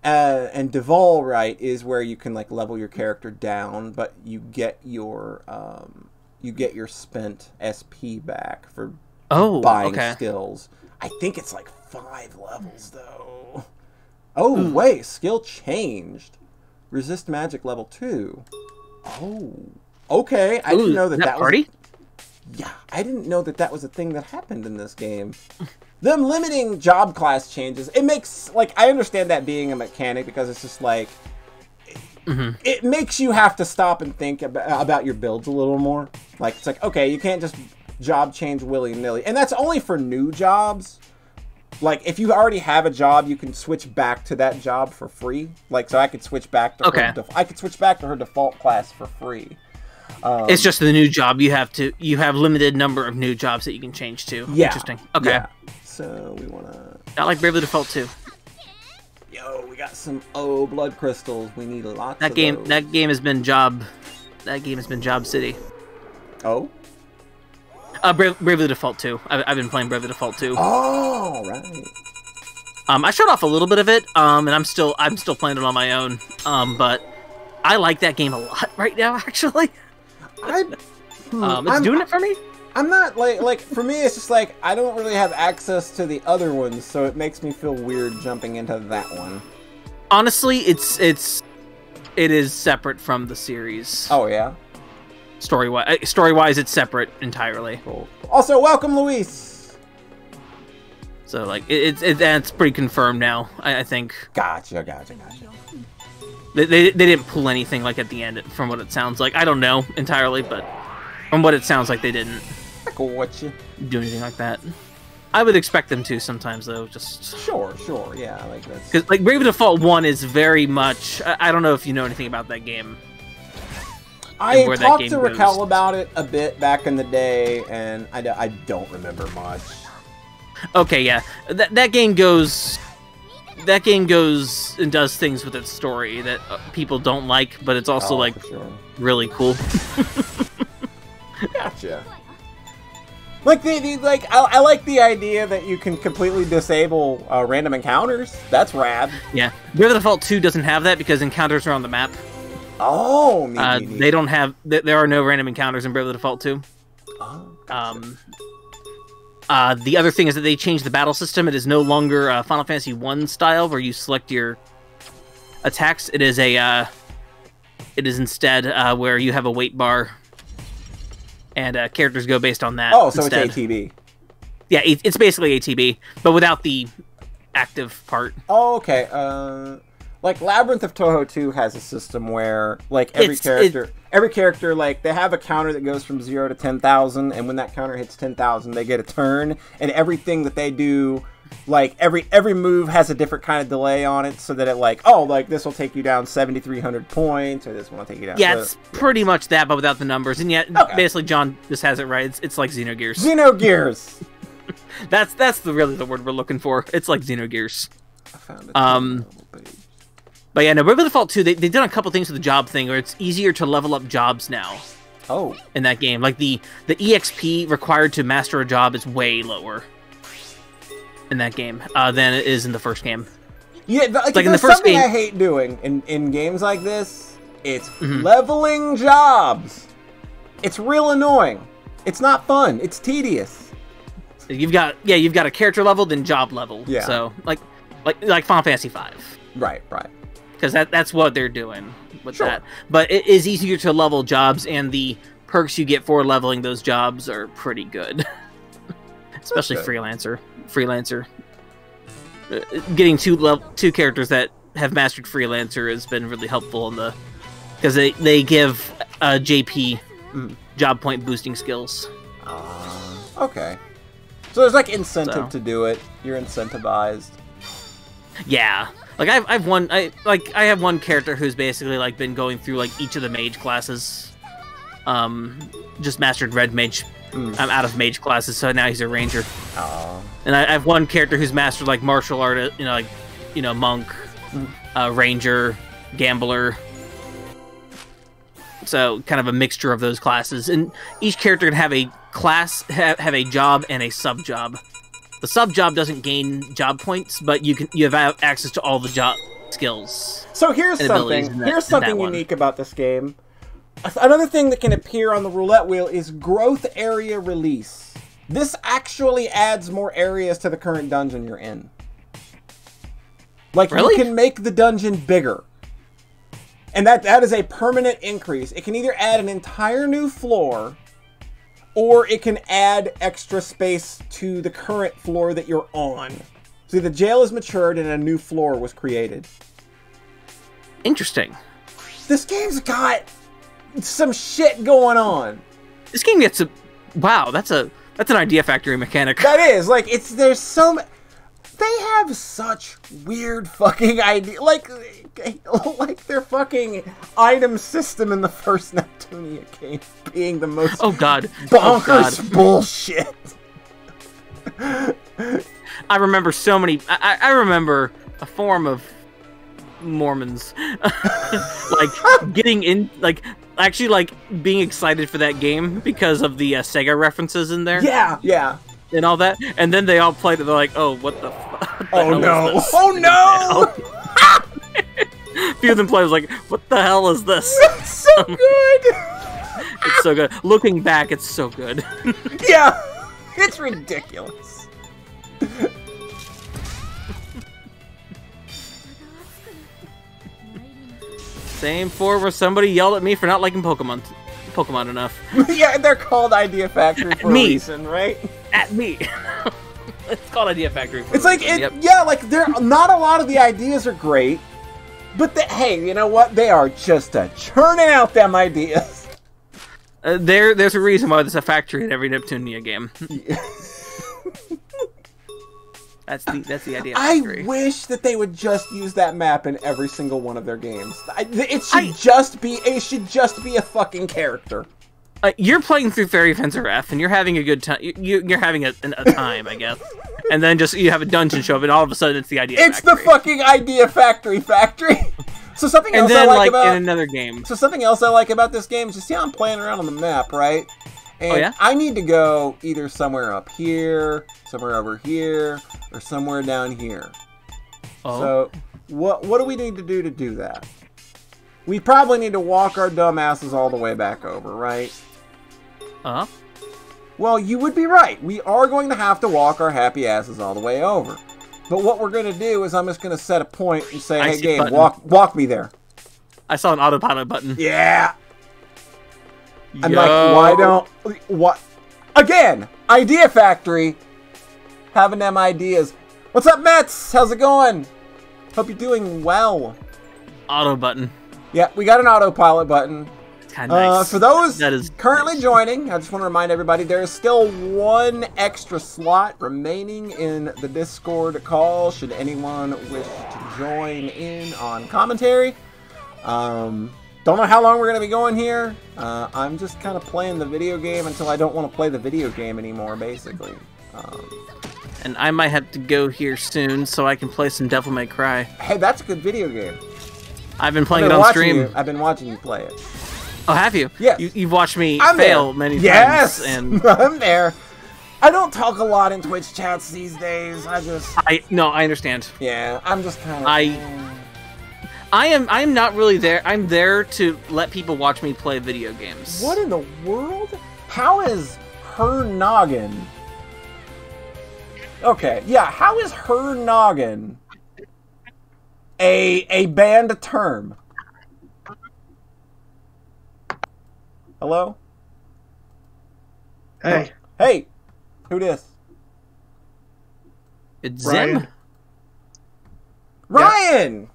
Speaker 1: And Duval, right, is where you can like level your character down, but you get your spent SP back for buying skills. I think it's like 5 levels though. Oh wait, skill changed. Resist magic level 2. Oh, okay. I didn't know that
Speaker 2: party?
Speaker 1: Yeah, I didn't know that was a thing that happened in this game. Them limiting job class changes, it makes, like, I understand that being a mechanic because it's just like, it makes you have to stop and think about your builds a little more. Like, it's like, okay, you can't just job change willy-nilly. And that's only for new jobs. Like, if you already have a job, you can switch back to that job for free. Like, so I could switch back to her default class for free.
Speaker 2: It's just the new job you have limited number of new jobs that you can change to.
Speaker 1: Yeah.
Speaker 2: Interesting. Okay. Yeah.
Speaker 1: So we wanna.
Speaker 2: I like Bravely Default 2.
Speaker 1: Yo, we got some blood crystals. We need lots.
Speaker 2: That game has been job. That game has been Job City.
Speaker 1: Oh.
Speaker 2: Bravely Default 2. I've been playing Bravely Default 2.
Speaker 1: Oh, right.
Speaker 2: I shut off a little bit of it, and I'm still playing it on my own. But I like that game a lot right now, actually. It's doing it for me.
Speaker 1: I'm not like for me it's just like I don't really have access to the other ones, so it makes me feel weird jumping into that one.
Speaker 2: Honestly, it is separate from the series.
Speaker 1: Oh yeah.
Speaker 2: Story-wise, it's separate entirely.
Speaker 1: Cool. Also, welcome, Luis.
Speaker 2: So like it's pretty confirmed now. I think.
Speaker 1: Gotcha.
Speaker 2: They didn't pull anything like at the end from what it sounds like. I don't know entirely, but from what it sounds like, they didn't do anything like that. I would expect them to sometimes, though. Just
Speaker 1: sure, yeah. Like that's
Speaker 2: because like Bravely Default 1 is very much. I don't know if you know anything about that game.
Speaker 1: I talked to Raquel about it a bit back in the day, and I don't remember much.
Speaker 2: Okay, yeah, that game goes. That game goes and does things with its story that people don't like, but it's also really cool.
Speaker 1: Gotcha. Like I like the idea that you can completely disable random encounters. That's rad.
Speaker 2: Yeah, Bravely Default 2 doesn't have that because encounters are on the map.
Speaker 1: Oh, neat.
Speaker 2: They don't have. There are no random encounters in Bravely Default 2.
Speaker 1: Oh, gotcha.
Speaker 2: The other thing is that they changed the battle system. It is no longer Final Fantasy 1 style where you select your attacks. It is instead where you have a weight bar, and characters go based on that.
Speaker 1: Oh, so
Speaker 2: instead.
Speaker 1: It's ATB.
Speaker 2: Yeah, it's basically ATB, but without the active part.
Speaker 1: Oh, okay. Like Labyrinth of Touhou 2 has a system where like every character like they have a counter that goes from 0 to 10,000, and when that counter hits 10,000, they get a turn, and everything that they do, like every move has a different kind of delay on it, so that it like this will take you down 7,300 points, or this one will take you down.
Speaker 2: Yeah, it's pretty much that, but without the numbers, and yet basically John just has it right. It's like Xenogears.
Speaker 1: Xenogears.
Speaker 2: that's really the word we're looking for. It's like Xenogears.
Speaker 1: I found it.
Speaker 2: But yeah, no, Bravely Default 2, they've done a couple things with the job thing, where it's easier to level up jobs now.
Speaker 1: Oh.
Speaker 2: In that game. Like, the EXP required to master a job is way lower in that game than it is in the first game.
Speaker 1: Yeah, like in the first game, I hate doing in games like this, it's leveling jobs. It's real annoying. It's not fun. It's tedious.
Speaker 2: You've got a character level, then job level.
Speaker 1: Yeah.
Speaker 2: So, like Final Fantasy V.
Speaker 1: Right.
Speaker 2: Because that's what they're doing with that. But it is easier to level jobs, and the perks you get for leveling those jobs are pretty good. Especially Freelancer. Getting two characters that have mastered Freelancer has been really helpful because they give JP job point boosting skills.
Speaker 1: Okay. So there's like incentive to do it. You're incentivized.
Speaker 2: Yeah. Like I have one character who's basically like been going through like each of the mage classes. Just mastered red mage. I'm out of mage classes, so now he's a ranger. And I have one character who's mastered like martial art, monk, ranger, gambler. So kind of a mixture of those classes, and each character can have a class, have a job and a sub job The sub job doesn't gain job points, but you have access to all the job skills.
Speaker 1: So here's something. Here's something unique about this game. Another thing that can appear on the roulette wheel is growth area release. This actually adds more areas to the current dungeon you're in. Like, really? You can make the dungeon bigger. And that is a permanent increase. It can either add an entire new floor, or it can add extra space to the current floor that you're on. See, the jail has matured and a new floor was created.
Speaker 2: Interesting.
Speaker 1: This game's got some shit going on.
Speaker 2: This game gets a... Wow, that's an Idea Factory mechanic.
Speaker 1: That is. Like, there's so... They have such weird fucking ideas. Like their fucking item system in the first Neptunia game being the most bonkers bullshit.
Speaker 2: I remember so many... I remember a form of Mormons like getting in, like actually like being excited for that game because of the Sega references in there.
Speaker 1: Yeah.
Speaker 2: And all that, and then they all played it. They're like, "Oh, what the fuck?
Speaker 1: Oh no! Oh no!"
Speaker 2: A few of them played was like, "What the hell is this?"
Speaker 1: It's so good.
Speaker 2: It's so good. Looking back, it's so good.
Speaker 1: Yeah, it's ridiculous.
Speaker 2: Same for where somebody yelled at me for not liking Pokemon enough.
Speaker 1: Yeah, they're called Idea Factory for a reason, right?
Speaker 2: At me. It's called Idea Factory for
Speaker 1: It's like, yeah, like, not a lot of the ideas are great, but hey, you know what? They are just churning out them ideas.
Speaker 2: There's a reason why there's a factory in every Neptunia game. That's the idea.
Speaker 1: I wish that they would just use that map in every single one of their games. It should just be a fucking character.
Speaker 2: You're playing through Fairy Fencer F, and you're having a good time. You're having a time, I guess. And then you have a dungeon show up, and all of a sudden it's the Idea Factory.
Speaker 1: It's the fucking Idea Factory. So something else I like about
Speaker 2: in another game.
Speaker 1: So something else I like about this game is you see how I'm playing around on the map, right? And I need to go either somewhere up here, somewhere over here, or somewhere down here. Oh. So what do we need to do that? We probably need to walk our dumb asses all the way back over, right?
Speaker 2: Uh-huh.
Speaker 1: Well, you would be right. We are going to have to walk our happy asses all the way over. But what we're going to do is I'm just going to set a point and say, hey, game, walk me there.
Speaker 2: I saw an autopilot button.
Speaker 1: Yeah. I'm like, what? Again, Idea Factory. Having them ideas. What's up, Mets? How's it going? Hope you're doing well.
Speaker 2: Auto button.
Speaker 1: Yeah, we got an autopilot button.
Speaker 2: It's kind of nice.
Speaker 1: For those currently joining, I just want to remind everybody there is still one extra slot remaining in the Discord call should anyone wish to join in on commentary. Don't know how long we're going to be going here. I'm just kind of playing the video game until I don't want to play the video game anymore, basically.
Speaker 2: And I might have to go here soon so I can play some Devil May Cry.
Speaker 1: Hey, that's a good video game.
Speaker 2: I've been playing it on stream.
Speaker 1: I've been watching you play it.
Speaker 2: Oh, have you?
Speaker 1: Yeah.
Speaker 2: You've watched me fail many times.
Speaker 1: Yes,
Speaker 2: and
Speaker 1: I'm there. I don't talk a lot in Twitch chats these days. I
Speaker 2: understand.
Speaker 1: Yeah, I'm just kind of...
Speaker 2: I'm not really there. I'm there to let people watch me play video games.
Speaker 1: What in the world? How is her noggin? Okay, yeah, how is her noggin a banned term? Hello?
Speaker 3: Hey.
Speaker 1: Hey. Who dis?
Speaker 2: It's Zim.
Speaker 1: Ryan!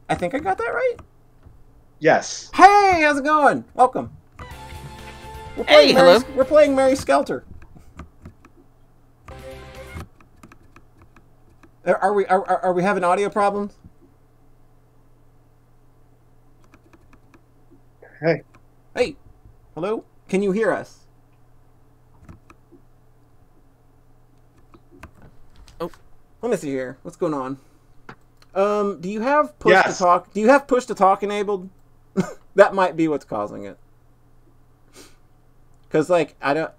Speaker 1: I think I got that right?
Speaker 3: Yes.
Speaker 1: Hey, how's it going? Welcome.
Speaker 2: Hello.
Speaker 1: We're playing Mary Skelter. Are we having audio problems?
Speaker 3: Hey.
Speaker 1: Hey. Hello? Can you hear us?
Speaker 2: Oh.
Speaker 1: Let me see here. What's going on? Do you have push to talk? Do you have push to talk enabled? That might be what's causing it. Cause like I don't.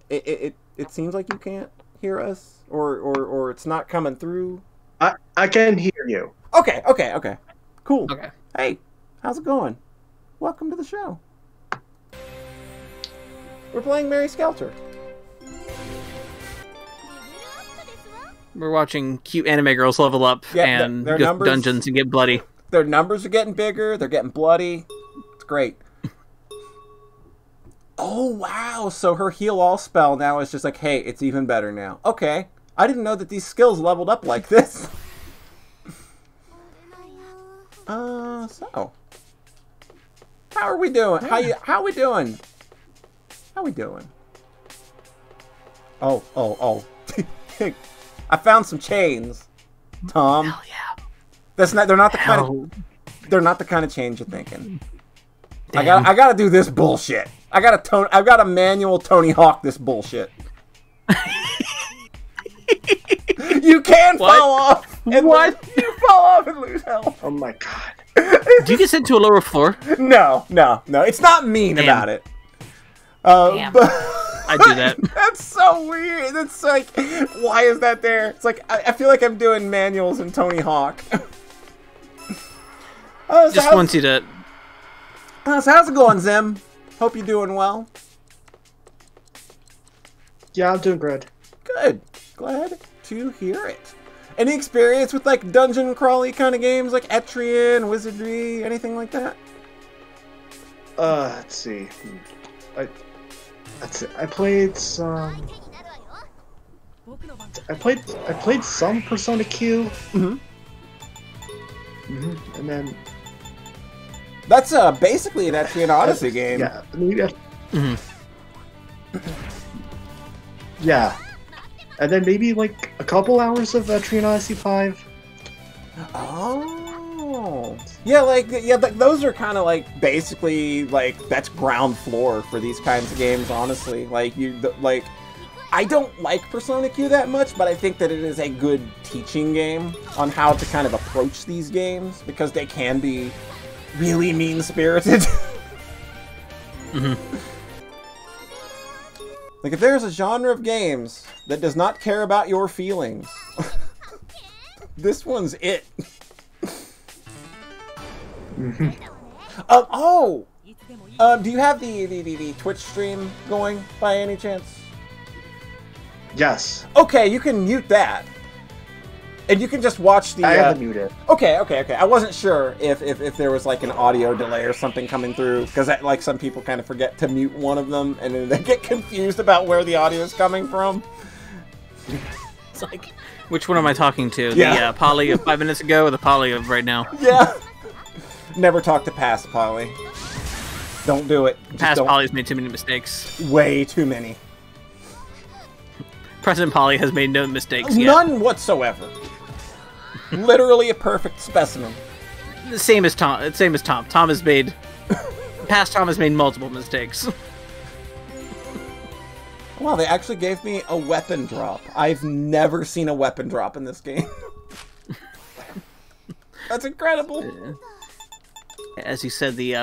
Speaker 1: it seems like you can't hear us, or it's not coming through.
Speaker 3: I can hear you.
Speaker 1: Okay. Cool.
Speaker 2: Okay.
Speaker 1: Hey, how's it going? Welcome to the show. We're playing Mary Skelter.
Speaker 2: We're watching cute anime girls level up and
Speaker 1: their
Speaker 2: go
Speaker 1: numbers,
Speaker 2: dungeons and get bloody.
Speaker 1: Their numbers are getting bigger. They're getting bloody. It's great. Oh, wow. So her heal all spell now is just like, hey, it's even better now. Okay. I didn't know that these skills leveled up like this. So. How are we doing? How we doing? How we doing? Oh. I found some chains, Tom.
Speaker 2: Hell yeah.
Speaker 1: They're not the kind of chains you're thinking.
Speaker 2: Damn.
Speaker 1: I gotta do this bullshit. I've got a manual Tony Hawk this bullshit. You can fall off. And
Speaker 2: What?
Speaker 1: You fall off and lose health.
Speaker 3: Oh my god.
Speaker 2: Do you get sent to a lower floor?
Speaker 1: No. It's not mean about it.
Speaker 2: Damn.
Speaker 1: But
Speaker 2: I do that.
Speaker 1: That's so weird. It's like, why is that there? It's like, I feel like I'm doing manuals in Tony Hawk.
Speaker 2: Just wants you to...
Speaker 1: So how's it going, Zim? Hope you're doing well.
Speaker 3: Yeah, I'm doing good.
Speaker 1: Good. Glad to hear it. Any experience with, like, dungeon crawly kind of games, like Etrian, Wizardry, anything like that?
Speaker 3: Let's see. I played some. I played some Persona Q.
Speaker 1: Mm-hmm.
Speaker 3: And then.
Speaker 1: That's basically an Etrian Odyssey game.
Speaker 3: Yeah. Yeah. And then maybe like a couple hours of Etrian Odyssey 5.
Speaker 1: Oh. Yeah, those are kind of like basically like that's ground floor for these kinds of games. Honestly, I don't like Persona Q that much, but I think that it is a good teaching game on how to kind of approach these games because they can be really mean-spirited. Like if there's a genre of games that does not care about your feelings, this one's it. Do you have the Twitch stream going by any chance?
Speaker 3: Yes.
Speaker 1: Okay, you can mute that. And you can just watch the...
Speaker 3: I have to mute it.
Speaker 1: Okay. I wasn't sure if there was like an audio delay or something coming through, because like some people kind of forget to mute one of them, and then they get confused about where the audio is coming from.
Speaker 2: It's like, which one am I talking to?
Speaker 1: Yeah.
Speaker 2: The Polly of 5 minutes ago or the Polly of right now?
Speaker 1: Yeah. Never talk to past Polly. Don't do it.
Speaker 2: Past Polly's made too many mistakes.
Speaker 1: Way too many.
Speaker 2: Present Polly has made no mistakes yet.
Speaker 1: None whatsoever. Literally a perfect specimen.
Speaker 2: Same as Tom. Tom has made... Past Tom has made multiple mistakes.
Speaker 1: Wow, they actually gave me a weapon drop. I've never seen a weapon drop in this game. That's incredible.
Speaker 2: As you said, the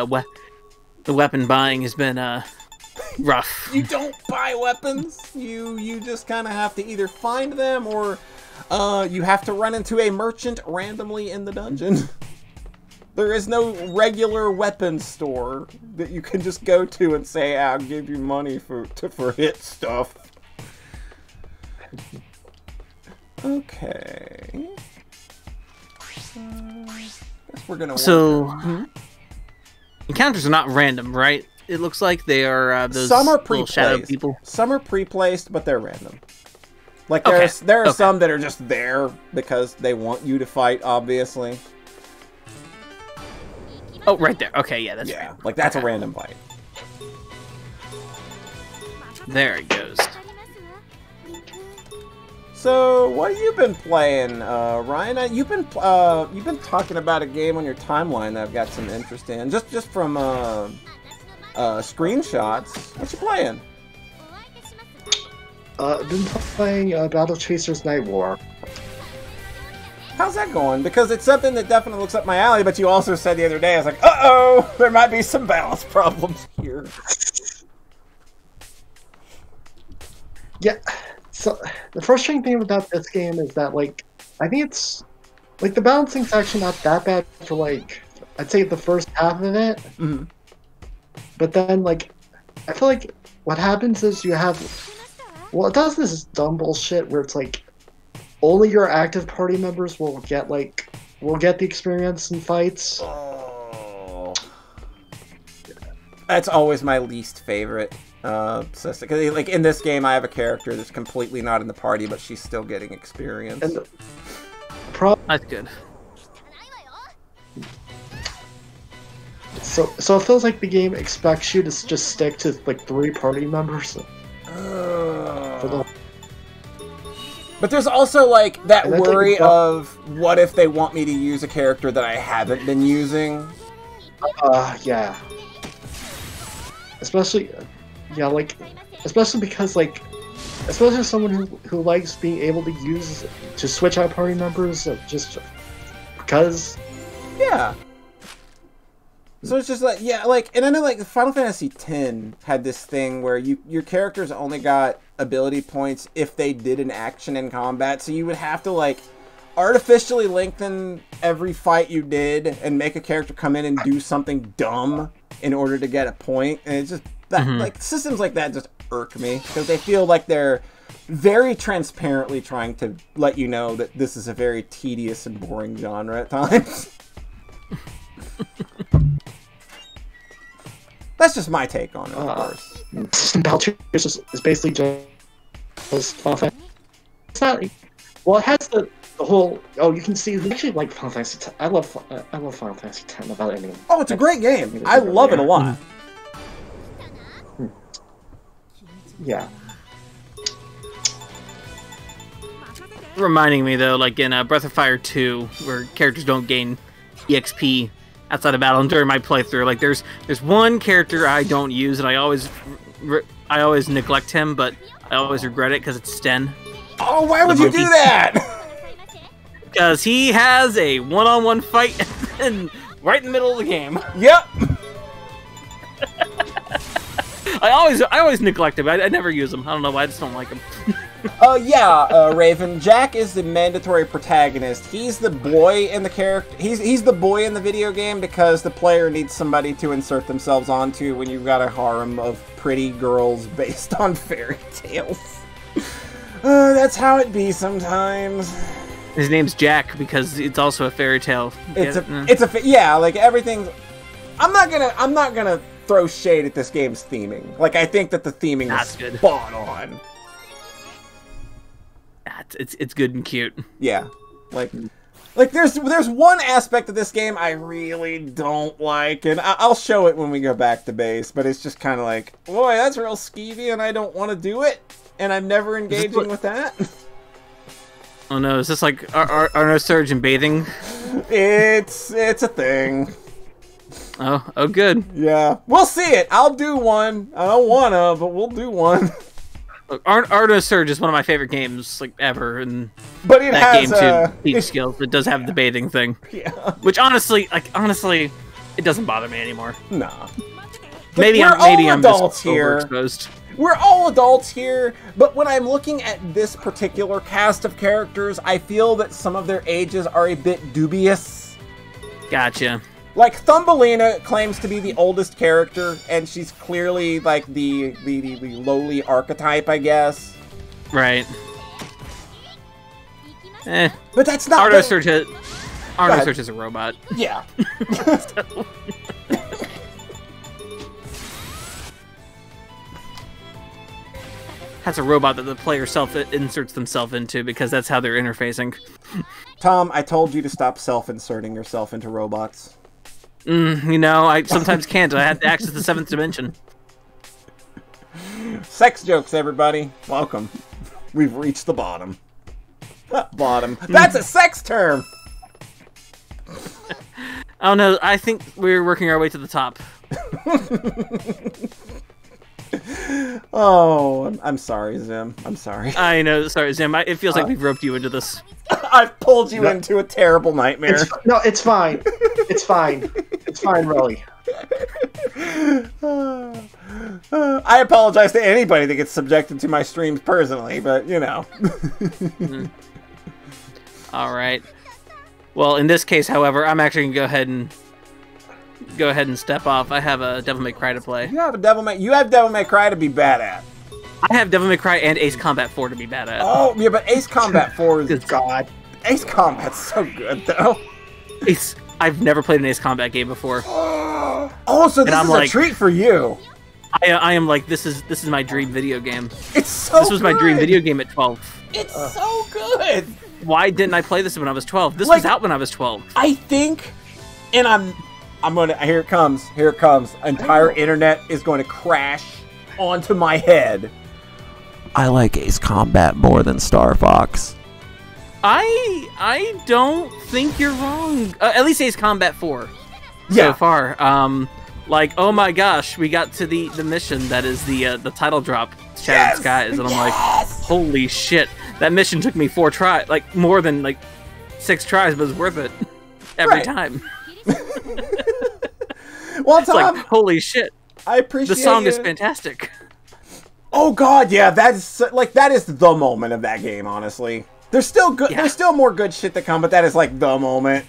Speaker 2: weapon buying has been rough.
Speaker 1: You don't buy weapons. You just kind of have to either find them or you have to run into a merchant randomly in the dungeon. There is no regular weapons store that you can just go to and say, I'll give you money for hit stuff. Okay. Guess we're gonna.
Speaker 2: So encounters are not random, right? It looks like they are those
Speaker 1: some are
Speaker 2: little shadow
Speaker 1: pre-placed.
Speaker 2: people.
Speaker 1: Some are pre-placed, but they're random. Like
Speaker 2: Okay.
Speaker 1: there are some that are just there because they want you to fight, obviously.
Speaker 2: Oh, right there. Okay, yeah, that's
Speaker 1: Yeah,
Speaker 2: right.
Speaker 1: like that's a random fight.
Speaker 2: There it goes.
Speaker 1: So, what have you been playing, Ryan? You've been talking about a game on your timeline that I've got some interest in, just from screenshots. What you playing?
Speaker 3: I've been playing Battle Chasers Night War.
Speaker 1: How's that going? Because it's something that definitely looks up my alley, but you also said the other day, I was like, uh-oh, there might be some balance problems here.
Speaker 3: Yeah. So the frustrating thing about this game is that like I think it's like the balancing's actually not that bad for like I'd say the first half of it.
Speaker 1: Mhm.
Speaker 3: But then like I feel like what happens is you have well it does this dumb bullshit where it's like only your active party members will get the experience in fights.
Speaker 1: Oh. That's always my least favorite system. 'Cause, like in this game, I have a character that's completely not in the party, but she's still getting experience.
Speaker 3: And the problem
Speaker 2: That's good.
Speaker 3: so it feels like the game expects you to just stick to like 3 party members for the
Speaker 1: But there's also like that
Speaker 3: And that's, like,
Speaker 1: worry
Speaker 3: a dumb-
Speaker 1: of what if they want me to use a character that I haven't been using.
Speaker 3: yeah. Especially, yeah, like, especially because, like, especially as someone who likes being able to switch out party members just because.
Speaker 1: Yeah. So it's just like, yeah, like, and I know like Final Fantasy X had this thing where your characters only got ability points if they did an action in combat, so you would have to like artificially lengthen every fight you did and make a character come in and do something dumb in order to get a point, and it's just that like systems like that just irk me because they feel like they're very transparently trying to let you know that this is a very tedious and boring genre at times. That's just my take on it, of course.
Speaker 3: Baltru's is basically just Final Fantasy. It's not. Well, it has the whole. Oh, you can see. Actually, like Final Fantasy X. I love Final Fantasy X about anything.
Speaker 1: Oh, it's a great game. I love it a lot.
Speaker 3: Yeah.
Speaker 2: Reminding me though, like in Breath of Fire 2, where characters don't gain EXP outside of battle. And during my playthrough, like there's one character I don't use, and I always neglect him, but I always regret it because it's Sten.
Speaker 1: Oh, why would you do that?
Speaker 2: Because he has a one-on-one fight and right in the middle of the game.
Speaker 1: Yep.
Speaker 2: I always neglect him. I never use him. I don't know why. I just don't like him.
Speaker 1: Raven. Jack is the mandatory protagonist. He's the boy in the character. He's the boy in the video game because the player needs somebody to insert themselves onto when you've got a harem of pretty girls based on fairy tales. That's how it be sometimes.
Speaker 2: His name's Jack because it's also a fairy tale.
Speaker 1: Yeah, like everything's. I'm not gonna throw shade at this game's theming. Like I think that the theming is
Speaker 2: good.
Speaker 1: spot on.
Speaker 2: It's good and cute.
Speaker 1: Yeah, like there's one aspect of this game I really don't like, and I'll show it when we go back to base. But it's just kind of like, boy, that's real skeevy, and I don't want to do it, and I'm never engaging with that.
Speaker 2: Oh no, is this like Arno Surge and bathing?
Speaker 1: It's a thing.
Speaker 2: Oh good.
Speaker 1: Yeah, we'll see it. I'll do one. I don't wanna, but we'll do one.
Speaker 2: Look, Arno Surge is one of my favorite games like ever, and
Speaker 1: but it
Speaker 2: that
Speaker 1: has
Speaker 2: game to teach skills. It does have the bathing thing.
Speaker 1: Yeah.
Speaker 2: Which honestly, it doesn't bother me anymore.
Speaker 1: Nah.
Speaker 2: Maybe I'm
Speaker 1: adults
Speaker 2: just
Speaker 1: here.
Speaker 2: overexposed.
Speaker 1: We're all adults here, but when I'm looking at this particular cast of characters, I feel that some of their ages are a bit dubious.
Speaker 2: Gotcha.
Speaker 1: Like, Thumbelina claims to be the oldest character, and she's clearly, like, the lowly archetype, I guess.
Speaker 2: Right.
Speaker 1: But that's not...
Speaker 2: Arno Surge is a robot.
Speaker 1: Yeah.
Speaker 2: That's a robot that the player self-inserts themselves into because that's how they're interfacing.
Speaker 1: Tom, I told you to stop self-inserting yourself into robots.
Speaker 2: I sometimes can't. I have to access the 7th dimension.
Speaker 1: Sex jokes, everybody. Welcome. We've reached the bottom. Bottom. That's a sex term!
Speaker 2: Oh no, I think we're working our way to the top.
Speaker 1: Oh, I'm sorry, Zim. I'm sorry.
Speaker 2: I know. Sorry, Zim. It feels like we've roped you into this.
Speaker 1: I've pulled you into a terrible nightmare.
Speaker 3: It's fine. It's fine. It's fine, really.
Speaker 1: I apologize to anybody that gets subjected to my streams personally, but you know.
Speaker 2: All right. Well, in this case, however, I'm actually gonna go ahead and step off. I have a Devil May Cry to play.
Speaker 1: You have Devil May Cry to be bad at.
Speaker 2: I have Devil May Cry and Ace Combat 4 to be bad at.
Speaker 1: Oh yeah, but Ace Combat 4 is
Speaker 2: Good God.
Speaker 1: Ace Combat's so good though.
Speaker 2: I've never played an Ace Combat game before.
Speaker 1: Oh, so this is a treat for you.
Speaker 2: I am like, this is my dream video game.
Speaker 1: It's so
Speaker 2: This was my dream video game at 12.
Speaker 1: It's so good.
Speaker 2: Why didn't I play this when I was 12? This was out when I was 12.
Speaker 1: I think, and I'm gonna, here it comes. Entire internet is going to crash onto my head. I like Ace Combat more than Star Fox.
Speaker 2: I don't think you're wrong. At least Ace Combat 4
Speaker 1: so
Speaker 2: far. Like, oh my gosh, we got to the mission that is the title drop, Shattered Skies, and I'm like, holy shit, that mission took me 4 tries, like more than like 6 tries, but it's worth it every time.
Speaker 1: Well,
Speaker 2: it's like, holy shit,
Speaker 1: I appreciate
Speaker 2: the song is fantastic.
Speaker 1: Oh god, yeah, that is the moment of that game. Honestly, there's still good. Yeah. There's still more good shit to come, but that is like the moment.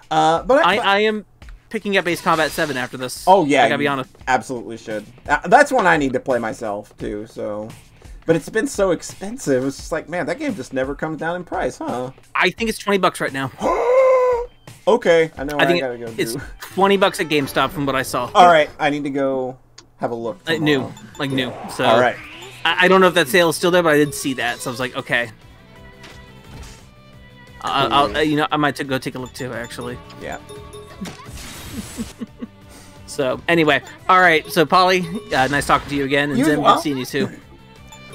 Speaker 1: But
Speaker 2: I am picking up Ace Combat 7 after this.
Speaker 1: Oh yeah,
Speaker 2: I gotta be honest.
Speaker 1: Absolutely should. That's one I need to play myself too. So, but it's been so expensive. It's just like, man, that game just never comes down in price, huh?
Speaker 2: I think it's $20 right now.
Speaker 1: Okay, I know.
Speaker 2: I think it's $20 at GameStop from what I saw.
Speaker 1: All right, I need to go have a look.
Speaker 2: New. So.
Speaker 1: All right.
Speaker 2: I don't know if that sale is still there, but I did see that, so I was like, okay. I might go take a look too, actually.
Speaker 1: Yeah.
Speaker 2: So anyway, all right. So Polly, nice talking to you again, and Zim, good seeing you too.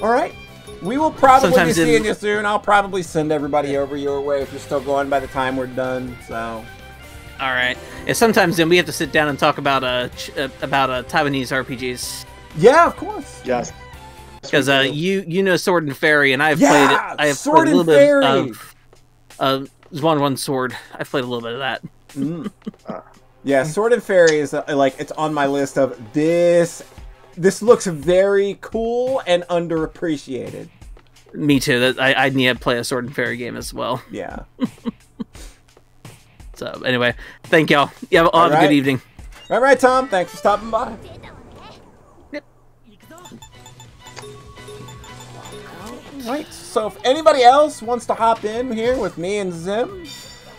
Speaker 1: All right. We will probably be seeing you soon. I'll probably send everybody over your way if you're still going by the time we're done. So.
Speaker 2: All right. Yeah, sometimes then we have to sit down and talk about Taiwanese RPGs.
Speaker 1: Yeah, of course.
Speaker 3: Yes.
Speaker 2: Because you know Sword and Fairy, and I've played it. I have played a little bit of Zwan Sword. I've played a little bit of that.
Speaker 1: Yeah, Sword and Fairy is like, it's on my list of this. This looks very cool and underappreciated.
Speaker 2: Me too. I need to play a Sword and Fairy game as well.
Speaker 1: Yeah.
Speaker 2: So anyway, thank y'all. Yeah, have a good evening.
Speaker 1: All right, Tom. Thanks for stopping by.
Speaker 2: Yep.
Speaker 1: All right. So if anybody else wants to hop in here with me and Zim,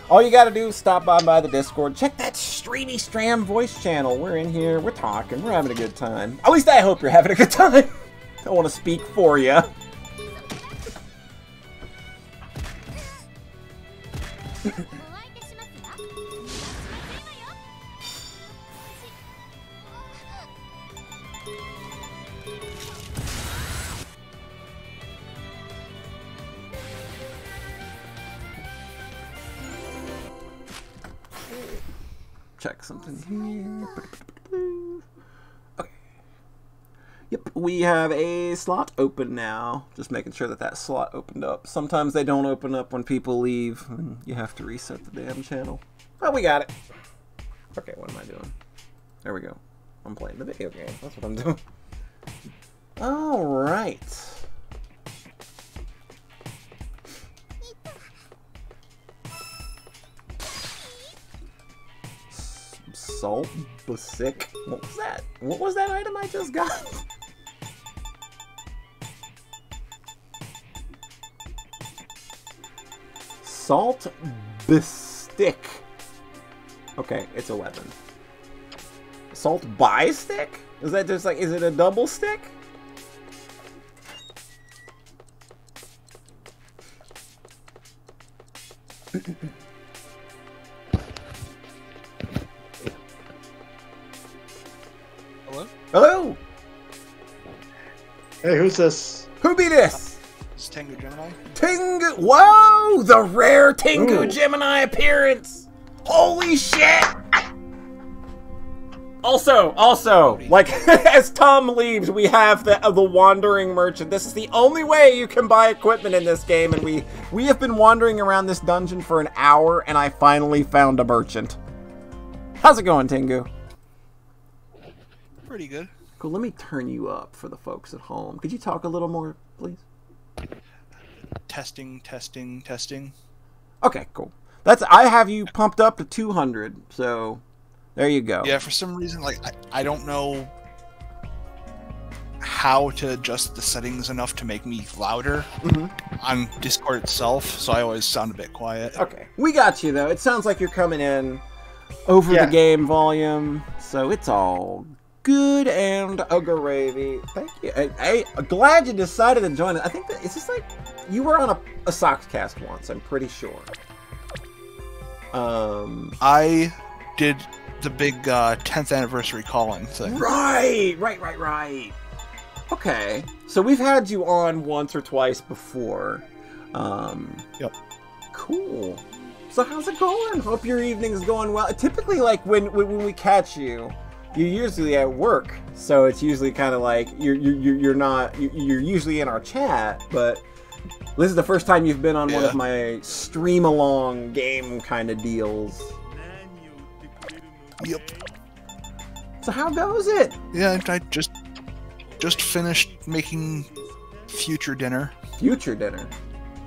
Speaker 1: all you got to do is stop by the Discord. Check that Streety Stram voice channel. We're in here. We're talking. We're having a good time. At least I hope you're having a good time. I want to speak for you. Check something here. Okay. Yep, we have a slot open now. Just making sure that slot opened up. Sometimes they don't open up when people leave, and you have to reset the damn channel. Oh, we got it. Okay, what am I doing? There we go. I'm playing the video game. That's what I'm doing. All right. Salt Basic. What was that? What was that item I just got? Salt Basic. Okay, it's a weapon. Salt by stick? Is that just like, is it a double stick? Hello?
Speaker 3: Hey, who's this?
Speaker 1: Who be this?
Speaker 4: It's Tengu Gemini.
Speaker 1: Tengu! Whoa! The rare Tengu Gemini appearance! Holy shit! Also, like, as Tom leaves, we have the Wandering Merchant. This is the only way you can buy equipment in this game, and we have been wandering around this dungeon for an hour, and I finally found a merchant. How's it going, Tengu?
Speaker 4: Pretty good.
Speaker 1: Cool. Let me turn you up for the folks at home. Could you talk a little more, please?
Speaker 4: Testing, testing, testing.
Speaker 1: Okay, cool. I have you pumped up to 200, so there you go.
Speaker 4: Yeah, for some reason, like I don't know how to adjust the settings enough to make me louder on Discord itself, so I always sound a bit quiet.
Speaker 1: Okay, we got you though. It sounds like you're coming in over the game volume, so it's all good and a gravy. Thank you. I'm glad you decided to join it. I think that it's just like you were on a Soxcast once. I'm pretty sure.
Speaker 4: I did the big 10th anniversary call-in thing.
Speaker 1: Right. Okay, so we've had you on once or twice before.
Speaker 4: Yep.
Speaker 1: Cool. So how's it going? Hope your evening's going well. Typically, like when we catch you, you're usually at work, so it's usually kind of like you're usually in our chat, but this is the first time you've been on one of my stream along game kind of deals.
Speaker 4: Yep.
Speaker 1: So how goes it?
Speaker 4: Yeah, I just finished making future dinner.
Speaker 1: Future dinner.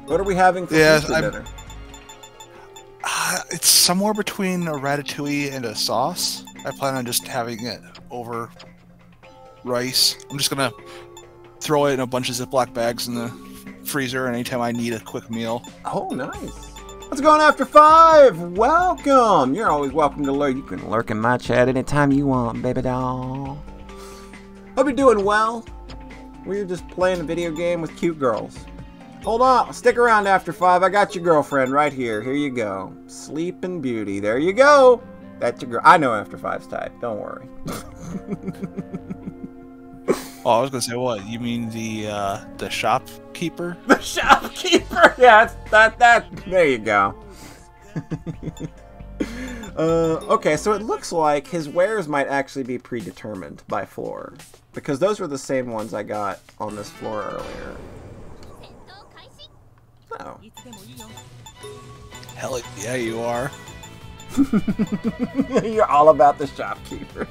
Speaker 1: What are we having for future dinner?
Speaker 4: It's somewhere between a ratatouille and a sauce. I plan on just having it over rice. I'm just gonna throw it in a bunch of Ziploc bags in the freezer anytime I need a quick meal.
Speaker 1: Oh, nice. What's going on After 5? Welcome. You're always welcome to lurk. You can lurk in my chat anytime you want, baby doll. Hope you're doing well. We're just playing a video game with cute girls. Hold on. Stick around After 5. I got your girlfriend right here. Here you go. Sleeping Beauty. There you go. That's your girl. I know After 5's type. Don't worry.
Speaker 4: Oh, I was gonna say, what? You mean the shopkeeper?
Speaker 1: The shopkeeper. Yeah, that. There you go. Okay, so it looks like his wares might actually be predetermined by floor, because those were the same ones I got on this floor earlier. Oh.
Speaker 4: Hell yeah, you are.
Speaker 1: You're all about the shopkeeper.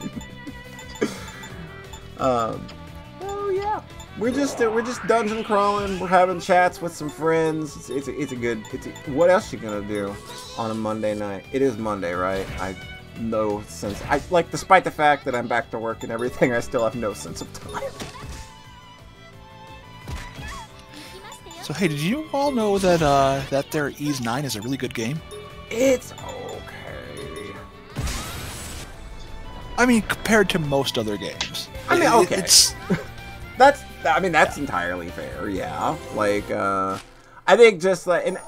Speaker 1: Oh yeah, we're just dungeon crawling. We're having chats with some friends. It's a good. What else you gonna do on a Monday night? It is Monday, right? I no sense. Despite the fact that I'm back to work and everything, I still have no sense of time.
Speaker 4: So hey, did you all know that that their Ys 9 is a really good game?
Speaker 1: It's okay.
Speaker 4: I mean, compared to most other games.
Speaker 1: I mean, okay.
Speaker 4: It's
Speaker 1: that's entirely fair. Yeah, I think just like and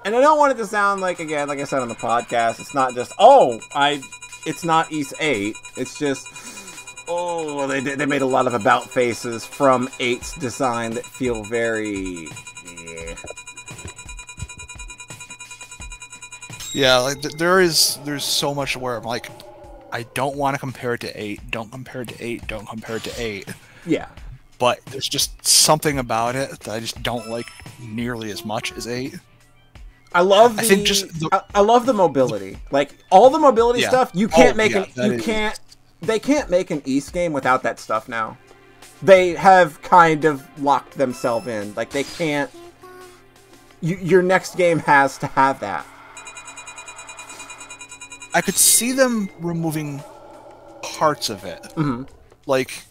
Speaker 1: I don't want it to sound like, again, like I said on the podcast, it's not just it's not Ys 8. It's just they made a lot of about faces from 8's design that feel very.
Speaker 4: Yeah, like there's so much where I'm like, I don't want to compare it to 8. Don't compare it to 8. Don't compare it to 8.
Speaker 1: Yeah.
Speaker 4: But there's just something about it that I just don't like nearly as much as 8.
Speaker 1: I love the mobility. Like all the mobility stuff, you can't make they can't make an Ys game without that stuff now. They have kind of locked themselves in. Like they can't. Your next game has to have that.
Speaker 4: I could see them removing parts of it.
Speaker 1: Mm-hmm.
Speaker 4: Like,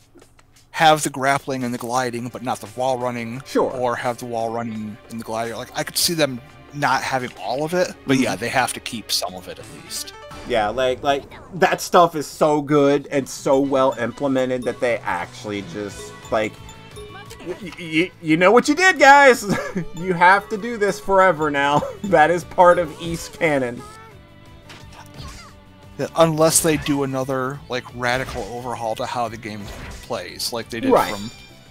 Speaker 4: have the grappling and the gliding, but not the wall running.
Speaker 1: Sure.
Speaker 4: Or have the wall running and the glider. Like, I could see them not having all of it, but yeah, they have to keep some of it at least.
Speaker 1: Yeah, like that stuff is so good and so well implemented that they actually just, like, you know what you did, guys! You have to do this forever now. That is part of Ys canon.
Speaker 4: Unless they do another, like, radical overhaul to how the game plays, like they did from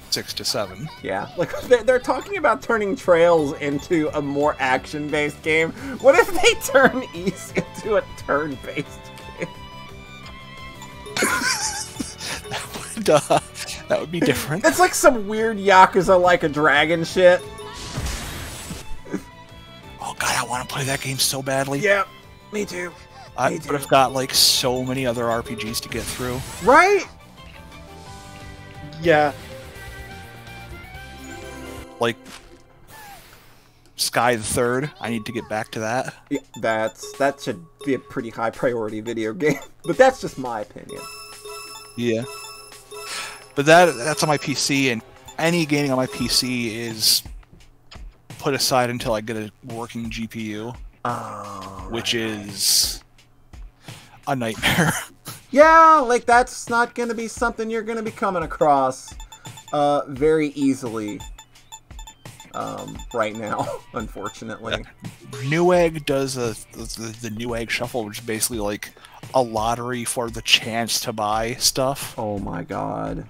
Speaker 4: 6 to 7.
Speaker 1: Yeah, like, they're talking about turning Trails into a more action-based game. What if they turn Ys into a turn-based game?
Speaker 4: That would be different.
Speaker 1: It's like some weird Yakuza Like a Dragon shit.
Speaker 4: Oh god, I want to play that game so badly.
Speaker 1: Yeah, me too.
Speaker 4: But I've got, like, so many other RPGs to get through.
Speaker 1: Right?
Speaker 3: Yeah.
Speaker 4: Like Sky the Third. I need to get back to that.
Speaker 1: Yeah, that should be a pretty high priority video game, but that's just my opinion.
Speaker 4: Yeah. But that's on my PC, and any gaming on my PC is put aside until I get a working GPU, which is a nightmare.
Speaker 1: Yeah, like that's not going to be something you're going to be coming across very easily right now, unfortunately.
Speaker 4: Newegg does the Newegg Shuffle, which is basically like a lottery for the chance to buy stuff.
Speaker 1: Oh my god.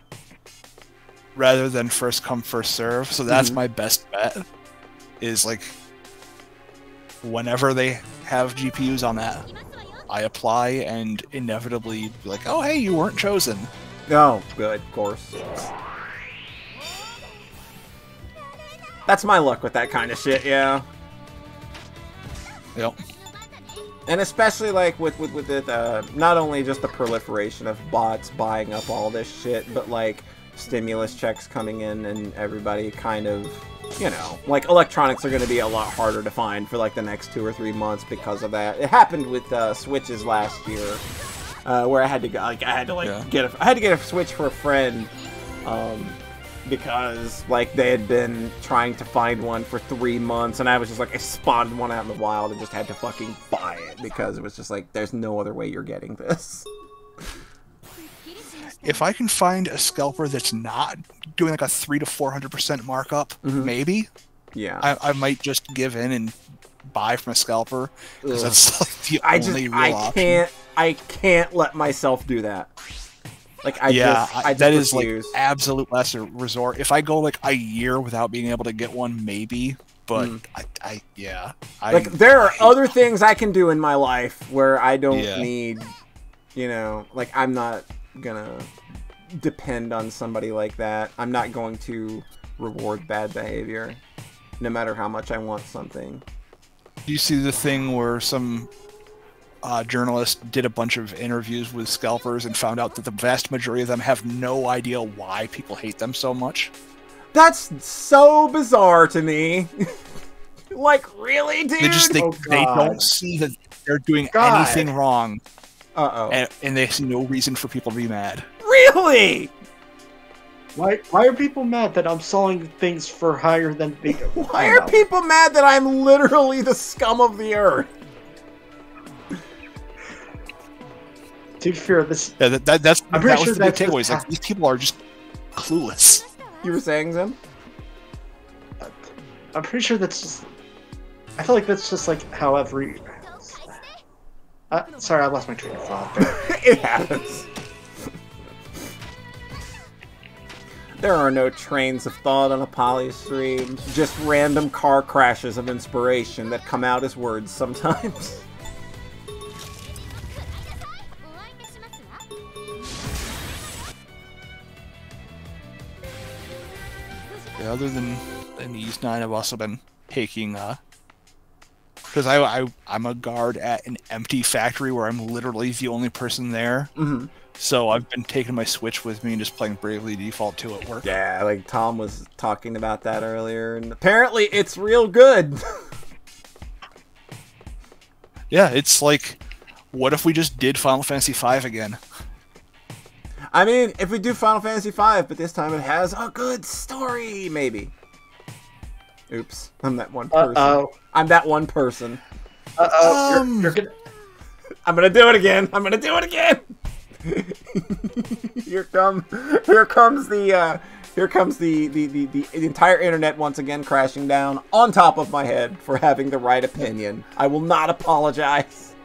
Speaker 4: Rather than first come, first serve. So that's my best bet. Is like, whenever they have GPUs on that, I apply and inevitably be like, oh hey, you weren't chosen.
Speaker 1: Oh, good, of course. That's my luck with that kind of shit, yeah.
Speaker 4: Yep.
Speaker 1: And especially like with it, not only just the proliferation of bots buying up all this shit, but like stimulus checks coming in and everybody kind of, you know, like electronics are going to be a lot harder to find for like the next 2 or 3 months because of that. It happened with Switches last year, where I had to go, like I had to get a Switch for a friend, because like they had been trying to find one for 3 months, and I was just like, I spawned one out in the wild and just had to fucking buy it because it was just like, there's no other way you're getting this.
Speaker 4: If I can find a scalper that's not doing like a 300 to 400% markup, maybe.
Speaker 1: Yeah.
Speaker 4: I might just give in and buy from a scalper, because that's like the only real option.
Speaker 1: I can't let myself do that. Like I just
Speaker 4: that is
Speaker 1: refuse.
Speaker 4: like absolute last resort. If I go like a year without being able to get one, maybe. But
Speaker 1: there are other things I can do in my life where I don't need, you know, like I'm not gonna depend on somebody like that. I'm not going to reward bad behavior, no matter how much I want something.
Speaker 4: Do you see the thing where some journalist did a bunch of interviews with scalpers and found out that the vast majority of them have no idea why people hate them so much?
Speaker 1: That's so bizarre to me. Like, really, dude?
Speaker 4: They don't see that they're doing anything wrong. And they see no reason for people to be mad.
Speaker 1: Really?
Speaker 3: Why are people mad that I'm selling things for higher than the...
Speaker 1: Why are people mad that I'm literally the scum of the earth?
Speaker 3: To be fair, this...
Speaker 4: Yeah, that was the big takeaway.
Speaker 3: Just...
Speaker 4: Like, these people are just clueless.
Speaker 1: You were saying, Zim?
Speaker 3: I'm pretty sure that's just... I feel like that's just like how every... sorry, I lost my train of thought there.
Speaker 1: It happens. There are no trains of thought on a polystream, just random car crashes of inspiration that come out as words sometimes.
Speaker 4: Yeah, other than these 9, I've also been taking, because I'm a guard at an empty factory where I'm literally the only person there. So I've been taking my Switch with me and just playing Bravely Default 2 at work.
Speaker 1: Yeah, like Tom was talking about that earlier, and apparently it's real good.
Speaker 4: Yeah, it's like, what if we just did Final Fantasy V again?
Speaker 1: I mean, if we do Final Fantasy V, but this time it has a good story, maybe. Oops, I'm that one person. I'm that one person.
Speaker 3: You're gonna...
Speaker 1: I'm gonna do it again. I'm gonna do it again. Here comes the entire internet once again crashing down on top of my head for having the right opinion. I will not apologize.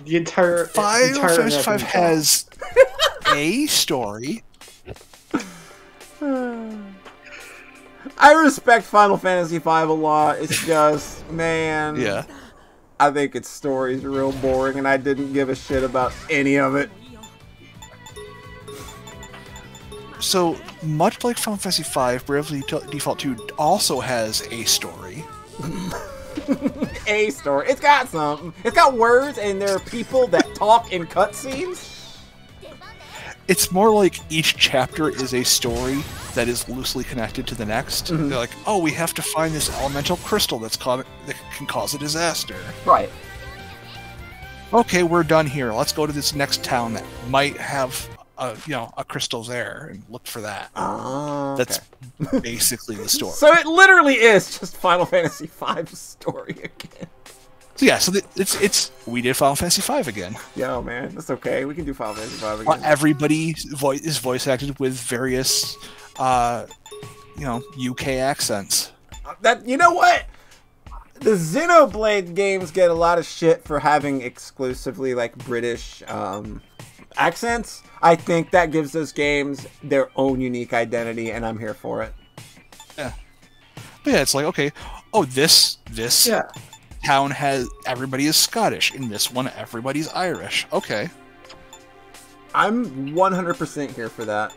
Speaker 3: The entire
Speaker 4: Final Fantasy V has a story.
Speaker 1: I respect Final Fantasy V a lot. It's just, man.
Speaker 4: Yeah.
Speaker 1: I think its story's real boring, and I didn't give a shit about any of it.
Speaker 4: So, much like Final Fantasy V, Bravely Default 2 also has a story.
Speaker 1: A story. It's got something. It's got words, and there are people that talk in cutscenes.
Speaker 4: it's more like each chapter is a story that is loosely connected to the next.
Speaker 1: Mhm.
Speaker 4: They're like, oh, we have to find this elemental crystal that can cause a disaster.
Speaker 1: Right.
Speaker 4: Okay, we're done here. Let's go to this next town that might have a crystal there and look for that.
Speaker 1: Okay.
Speaker 4: That's basically the story.
Speaker 1: So it literally is just Final Fantasy V's story again.
Speaker 4: So yeah, so we did Final Fantasy V again.
Speaker 1: Yo, man, that's okay. We can do Final Fantasy V again.
Speaker 4: Everybody is voice acted with various, UK accents.
Speaker 1: That, you know what? The Xenoblade games get a lot of shit for having exclusively like British accents. I think that gives those games their own unique identity, and I'm here for it.
Speaker 4: Yeah, but yeah, it's like, okay, oh, this
Speaker 3: Yeah.
Speaker 4: town has everybody is Scottish. In this one, everybody's Irish. Okay.
Speaker 1: I'm 100% here for that.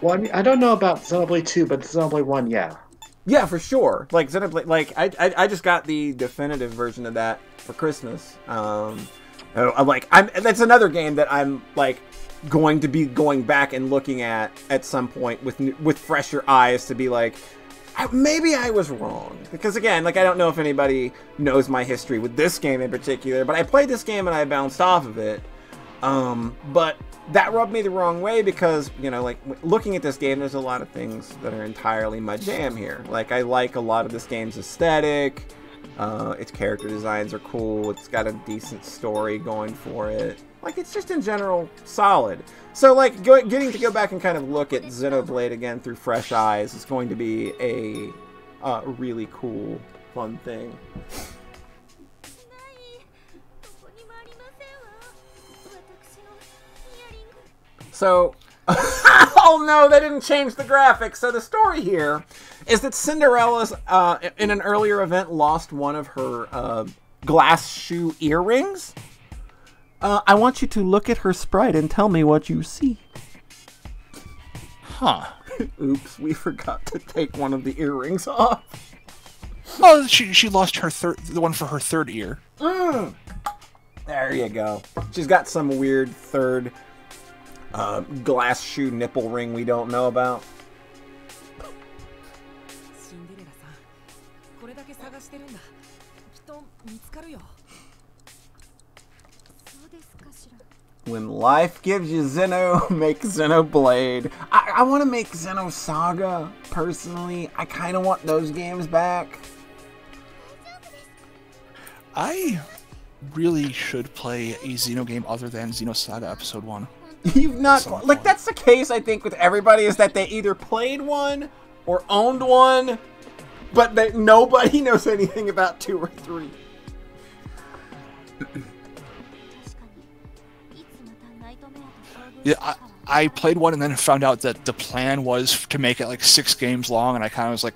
Speaker 3: Well, I don't know about Xenoblade 2, but Xenoblade 1, yeah.
Speaker 1: Yeah, for sure. Like Xenoblade, like I just got the definitive version of that for Christmas. That's another game that I'm like going to be going back and looking at some point with fresher eyes to be like, maybe I was wrong. Because again, like I don't know if anybody knows my history with this game in particular, but I played this game and I bounced off of it. But that rubbed me the wrong way because, you know, like looking at this game, there's a lot of things that are entirely my jam here. Like I like a lot of this game's aesthetic. Its character designs are cool. It's got a decent story going for it. Like it's just in general solid. So like getting to go back and kind of look at Xenoblade again through fresh eyes is going to be a really cool, fun thing. So, oh no, they didn't change the graphics. So the story here is that Cinderella's, in an earlier event, lost one of her glass shoe earrings. I want you to look at her sprite and tell me what you see.
Speaker 4: Huh.
Speaker 1: Oops, we forgot to take one of the earrings off.
Speaker 4: Oh, she lost the one for her third ear.
Speaker 1: There you go. She's got some weird third glass shoe nipple ring we don't know about. When life gives you Xeno, make Xenoblade. I want to make Xenosaga, personally. I kind of want those games back.
Speaker 4: I really should play a Xeno game other than Xenosaga Episode 1.
Speaker 1: You've not... Like, that's the case, I think, with everybody, is that they either played one or owned one, but nobody knows anything about 2 or 3.
Speaker 4: Yeah, I played one and then found out that the plan was to make it like 6 games long, and I kind of was like,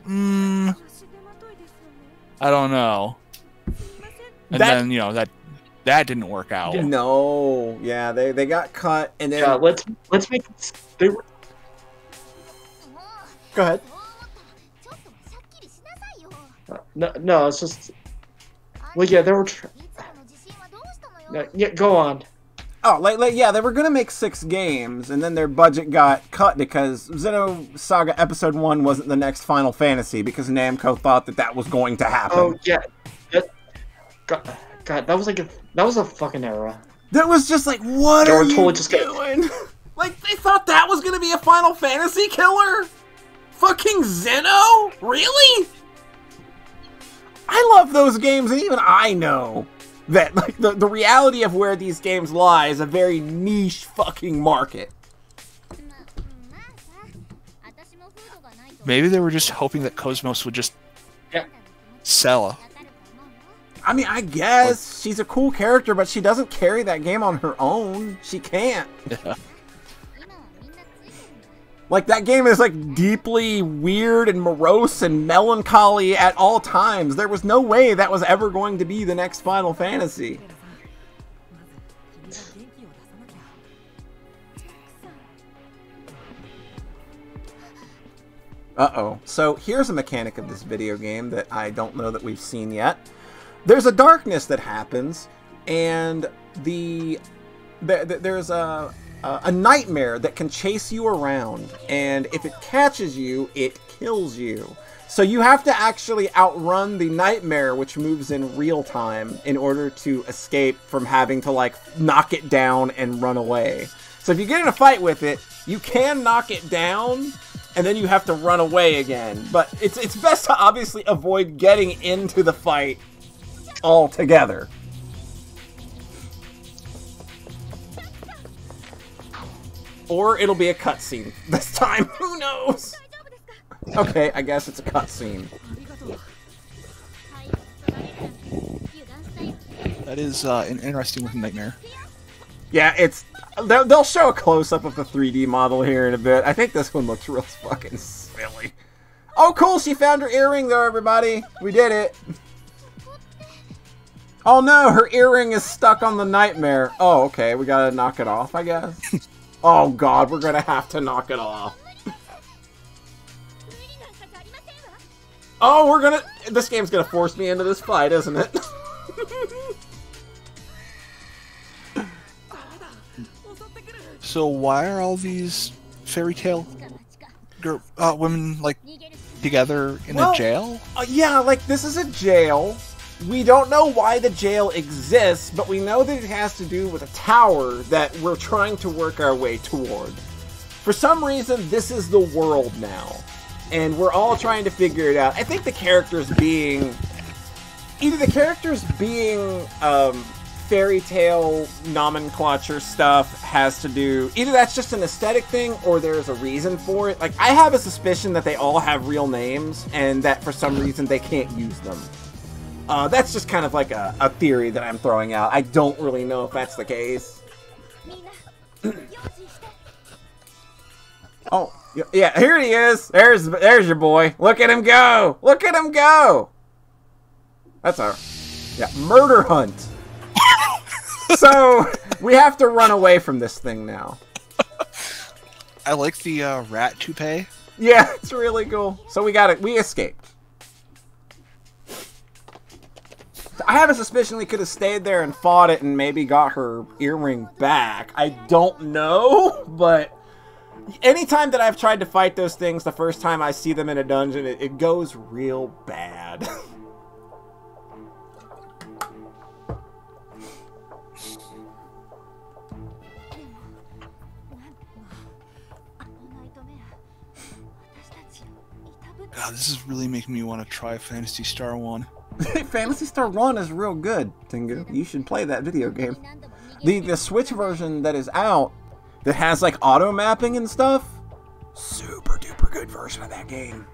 Speaker 4: I don't know. And then, you know, that didn't work out.
Speaker 1: No, yeah, they got cut, and then...
Speaker 3: Yeah, let's make it...
Speaker 1: Go ahead.
Speaker 3: No, it's just... Well, yeah, they were... Yeah, go on.
Speaker 1: Oh, yeah, they were gonna make 6 games, and then their budget got cut because Xenosaga Episode 1 wasn't the next Final Fantasy because Namco thought that was going to happen.
Speaker 3: Oh, yeah. God, that was a fucking era.
Speaker 1: That was just like, what are you
Speaker 3: totally just
Speaker 1: doing? Like, they thought that was gonna be a Final Fantasy killer? Fucking Xeno? Really? I love those games, and even I know that, like, the reality of where these games lie is a very niche fucking market.
Speaker 4: Maybe they were just hoping that Cosmos would just sell.
Speaker 1: I mean, I guess she's a cool character, but she doesn't carry that game on her own. She can't.
Speaker 4: Yeah.
Speaker 1: Like, that game is, like, deeply weird and morose and melancholy at all times. There was no way that was ever going to be the next Final Fantasy. Uh-oh. So, here's a mechanic of this video game that I don't know that we've seen yet. There's a darkness that happens, and there's a nightmare that can chase you around, and if it catches you, it kills you. So you have to actually outrun the nightmare, which moves in real time, in order to escape from having to, like, knock it down and run away. So if you get in a fight with it, you can knock it down, and then you have to run away again. But it's best to obviously avoid getting into the fight altogether. Or it'll be a cutscene this time. Who knows? Okay, I guess it's a cutscene.
Speaker 4: That is an interesting looking nightmare.
Speaker 1: Yeah, they'll show a close-up of the 3D model here in a bit. I think this one looks real fucking silly. Oh, cool, she found her earring, though, everybody. We did it. Oh, no, her earring is stuck on the nightmare. Oh, okay, we gotta knock it off, I guess. Oh, God, we're gonna have to knock it off. Oh, this game's gonna force me into this fight, isn't it?
Speaker 4: So why are all these fairy tale women, like, together in a jail?
Speaker 1: Yeah, like, this is a jail. We don't know why the jail exists, but we know that it has to do with a tower that we're trying to work our way toward. For some reason, this is the world now, and we're all trying to figure it out. I think the characters being fairy tale nomenclature stuff has to do, either that's just an aesthetic thing or there's a reason for it. Like, I have a suspicion that they all have real names and that for some reason they can't use them. That's just kind of like a theory that I'm throwing out. I don't really know if that's the case. Oh, yeah, here he is. There's your boy. Look at him go. Look at him go. That's our murder hunt. So we have to run away from this thing now.
Speaker 4: I like the rat toupee.
Speaker 1: Yeah, it's really cool. So we escaped. I have a suspicion we could have stayed there and fought it and maybe got her earring back. I don't know, but anytime that I've tried to fight those things, the first time I see them in a dungeon, it goes real bad.
Speaker 4: God, this is really making me want to try Phantasy Star 1.
Speaker 1: Phantasy Star 1 is real good, Tengu. You should play that video game. The Switch version that is out, that has like auto mapping and stuff, super duper good version of that game.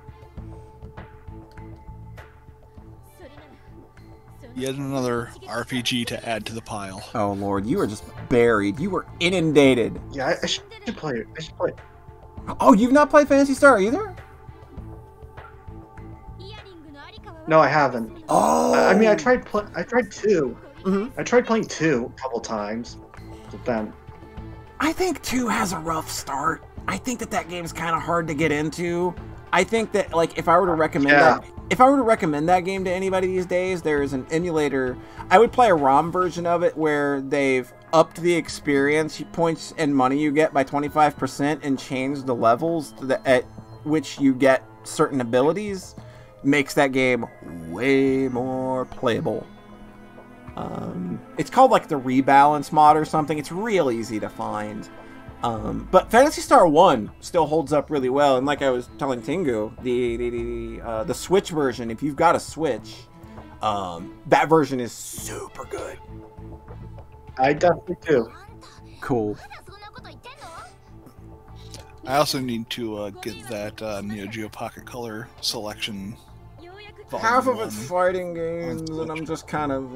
Speaker 4: Yet another RPG to add to the pile.
Speaker 1: Oh lord, you were just buried. You were inundated.
Speaker 3: Yeah, I should play it. I should play it.
Speaker 1: Oh, you've not played Phantasy Star either?
Speaker 3: No, I haven't.
Speaker 1: Oh,
Speaker 3: I mean, I tried 2.
Speaker 1: Mm-hmm.
Speaker 3: I tried playing 2 a couple times, but then
Speaker 1: I think 2 has a rough start. I think that game's kind of hard to get into. I think that, like, if I were to recommend that game to anybody these days, there's an emulator. I would play a ROM version of it where they've upped the experience points and money you get by 25% and changed the levels at which you get certain abilities. Makes that game way more playable. It's called like the Rebalance mod or something. It's real easy to find. But Phantasy Star 1 still holds up really well, and like I was telling Tengu, the Switch version, if you've got a Switch, that version is super good.
Speaker 3: I definitely do.
Speaker 1: Cool.
Speaker 4: I also need to get that Neo Geo Pocket Color selection.
Speaker 1: Half of it's fighting games, and I'm just kind of...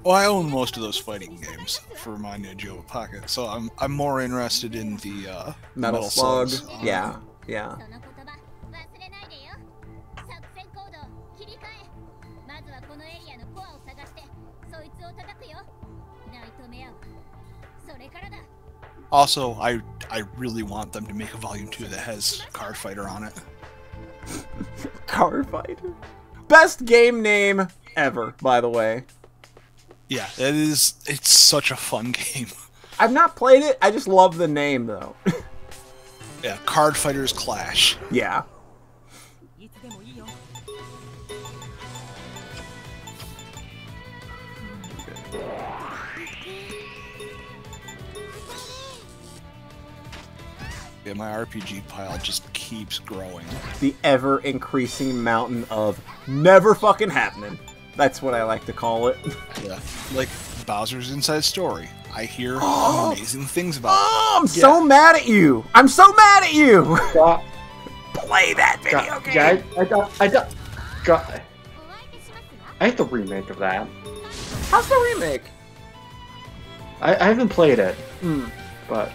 Speaker 4: Well, I own most of those fighting games for my Neo Geo Pocket, so I'm more interested in the
Speaker 1: Metal Slug.
Speaker 4: Slugs.
Speaker 1: Yeah.
Speaker 4: Also, I really want them to make a Volume 2 that has Card Fighter on it.
Speaker 1: Card Fighter. Best game name ever, by the way.
Speaker 4: Yeah, it is. It's such a fun game.
Speaker 1: I've not played it. I just love the name though.
Speaker 4: Yeah, Card Fighters Clash.
Speaker 1: Yeah.
Speaker 4: Yeah, my RPG pile just keeps growing.
Speaker 1: The ever increasing mountain of never fucking happening. That's what I like to call it.
Speaker 4: Yeah, like Bowser's Inside Story. I hear amazing things about it.
Speaker 1: Oh, I'm so mad at you. I'm so mad at you.
Speaker 3: God,
Speaker 1: Play that video game.
Speaker 3: yeah, I have the remake of that.
Speaker 1: How's the remake?
Speaker 3: I haven't played it,
Speaker 1: Hmm.
Speaker 3: but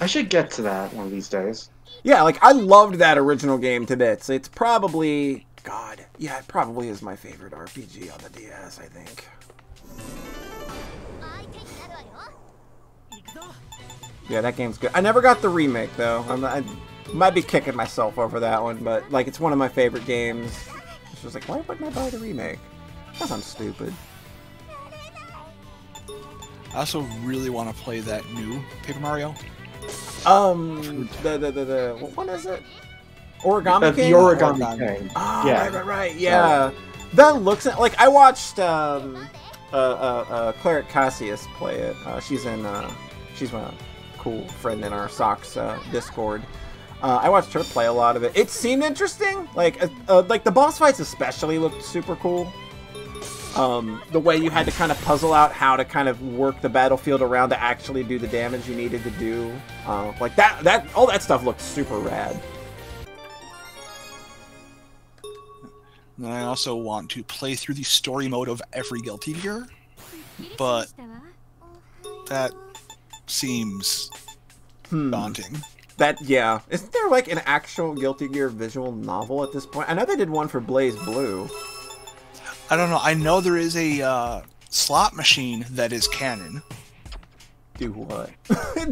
Speaker 3: I should get to that one of these days.
Speaker 1: Yeah, like I loved that original game to bits. It's probably, God, yeah, it probably is my favorite RPG on the DS, I think. Yeah, that game's good. I never got the remake though. I might be kicking myself over that one, but like it's one of my favorite games. It's just like, why wouldn't I buy the remake? Because I'm stupid.
Speaker 4: I also really want to play that new Paper Mario.
Speaker 1: What one is it? Origami
Speaker 3: The
Speaker 1: King?
Speaker 3: Origami King.
Speaker 1: Oh,
Speaker 3: Yeah.
Speaker 1: right, yeah. That looks like I watched Claret Cassius play it. She's a cool friend in our Socks Discord. I watched her play a lot of it. It seemed interesting. Like the boss fights especially looked super cool. The way you had to kind of puzzle out how to kind of work the battlefield around to actually do the damage you needed to do. Like that all that stuff looked super rad.
Speaker 4: And I also want to play through the story mode of every Guilty Gear, but that seems daunting.
Speaker 1: Yeah. Isn't there like an actual Guilty Gear visual novel at this point? I know they did one for Blaze Blue.
Speaker 4: I don't know. I know there is a slot machine that is canon.
Speaker 1: Do what?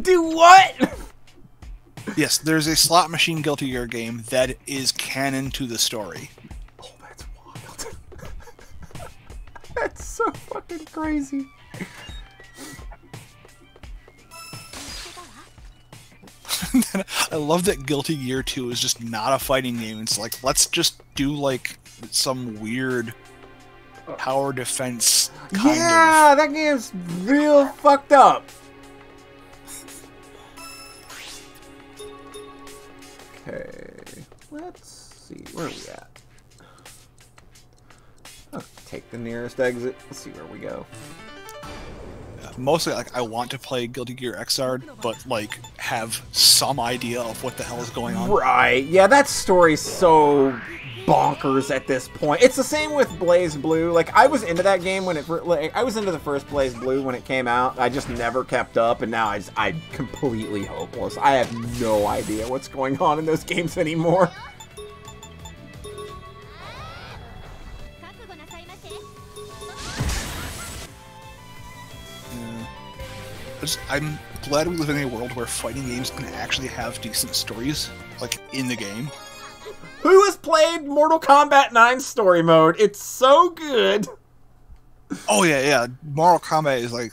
Speaker 1: Do what?
Speaker 4: Yes, there's a slot machine Guilty Gear game that is canon to the story.
Speaker 1: Oh, that's wild. That's so fucking crazy.
Speaker 4: I love that Guilty Gear 2 is just not a fighting game. It's like, let's just do like some weird tower defense kind
Speaker 1: Yeah, that game's real fucked up. Okay, let's see, where are we at? Oh, take the nearest exit. Let's see where we go.
Speaker 4: of... Mostly, like, I want to play Guilty Gear Xrd, but, like, have some idea of what the hell is going on.
Speaker 1: Right, yeah, that story's so bonkers at this point. It's the same with Blaze Blue. Like, I was into that game when I was into the first Blaze Blue when it came out. I just never kept up, and now I'm completely hopeless. I have no idea what's going on in those games anymore.
Speaker 4: I'm glad we live in a world where fighting games can actually have decent stories, like, in the game.
Speaker 1: Who has played Mortal Kombat 9 story mode? It's so good.
Speaker 4: Oh yeah, yeah. Mortal Kombat is like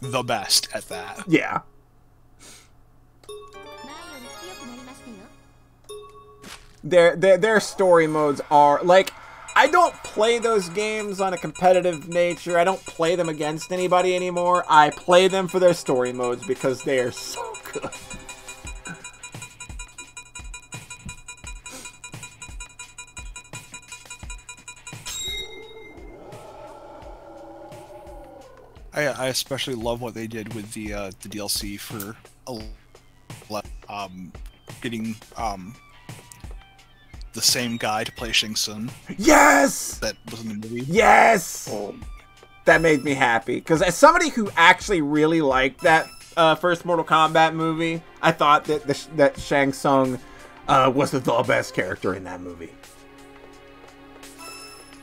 Speaker 4: the best at that.
Speaker 1: Yeah. Their story modes are like, I don't play those games on a competitive nature. I don't play them against anybody anymore. I play them for their story modes because they are so good.
Speaker 4: I especially love what they did with the DLC for getting the same guy to play Shang Tsung.
Speaker 1: Yes!
Speaker 4: That was in the movie.
Speaker 1: Yes! That made me happy. Because as somebody who actually really liked that first Mortal Kombat movie, I thought that that Shang Tsung was the best character in that movie.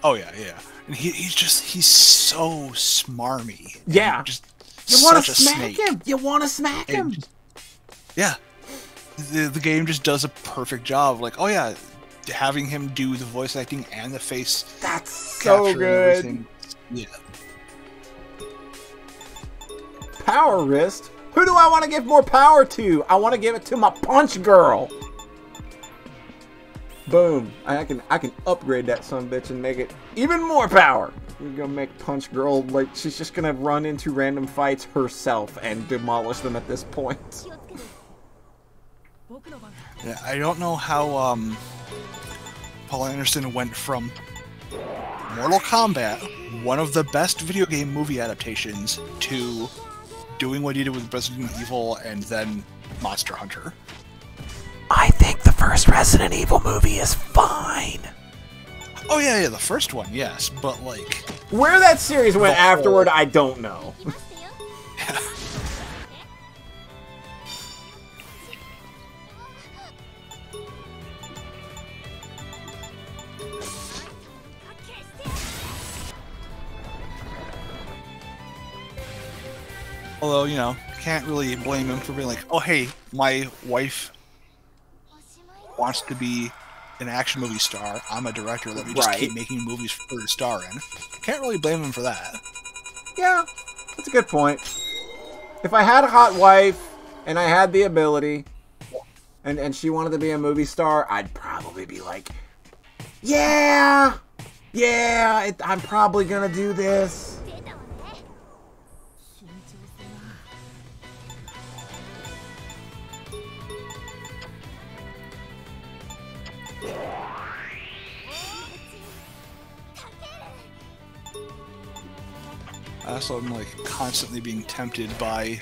Speaker 4: Oh yeah, yeah. And he's so smarmy.
Speaker 1: Yeah.
Speaker 4: Just
Speaker 1: You want
Speaker 4: such
Speaker 1: to
Speaker 4: a
Speaker 1: smack
Speaker 4: snake.
Speaker 1: him? You want to smack him?
Speaker 4: And yeah. The game just does a perfect job. Like, oh yeah, having him do the voice acting and the face
Speaker 1: That's so
Speaker 4: capture and
Speaker 1: good.
Speaker 4: everything. Yeah.
Speaker 1: Power wrist? Who do I want to give more power to? I want to give it to my punch girl. Boom. I can upgrade that sumbitch and make it even more power. We're gonna make Punch Girl, like, she's just gonna run into random fights herself and demolish them at this point.
Speaker 4: Yeah, I don't know how Paul Anderson went from Mortal Kombat, one of the best video game movie adaptations, to doing what he did with Resident Evil and then Monster Hunter.
Speaker 1: I think the first Resident Evil movie is fine.
Speaker 4: Oh yeah, the first one, yes, but like...
Speaker 1: Where that series went afterward, I don't know.
Speaker 4: Although, you know, can't really blame him for being like, oh hey, my wife wants to be an action movie star. I'm a director. Let me just keep making movies for her to star in. Can't really blame him for that.
Speaker 1: Yeah, that's a good point. If I had a hot wife and I had the ability and she wanted to be a movie star, I'd probably be like, yeah, I'm probably gonna do this.
Speaker 4: I also am like constantly being tempted by,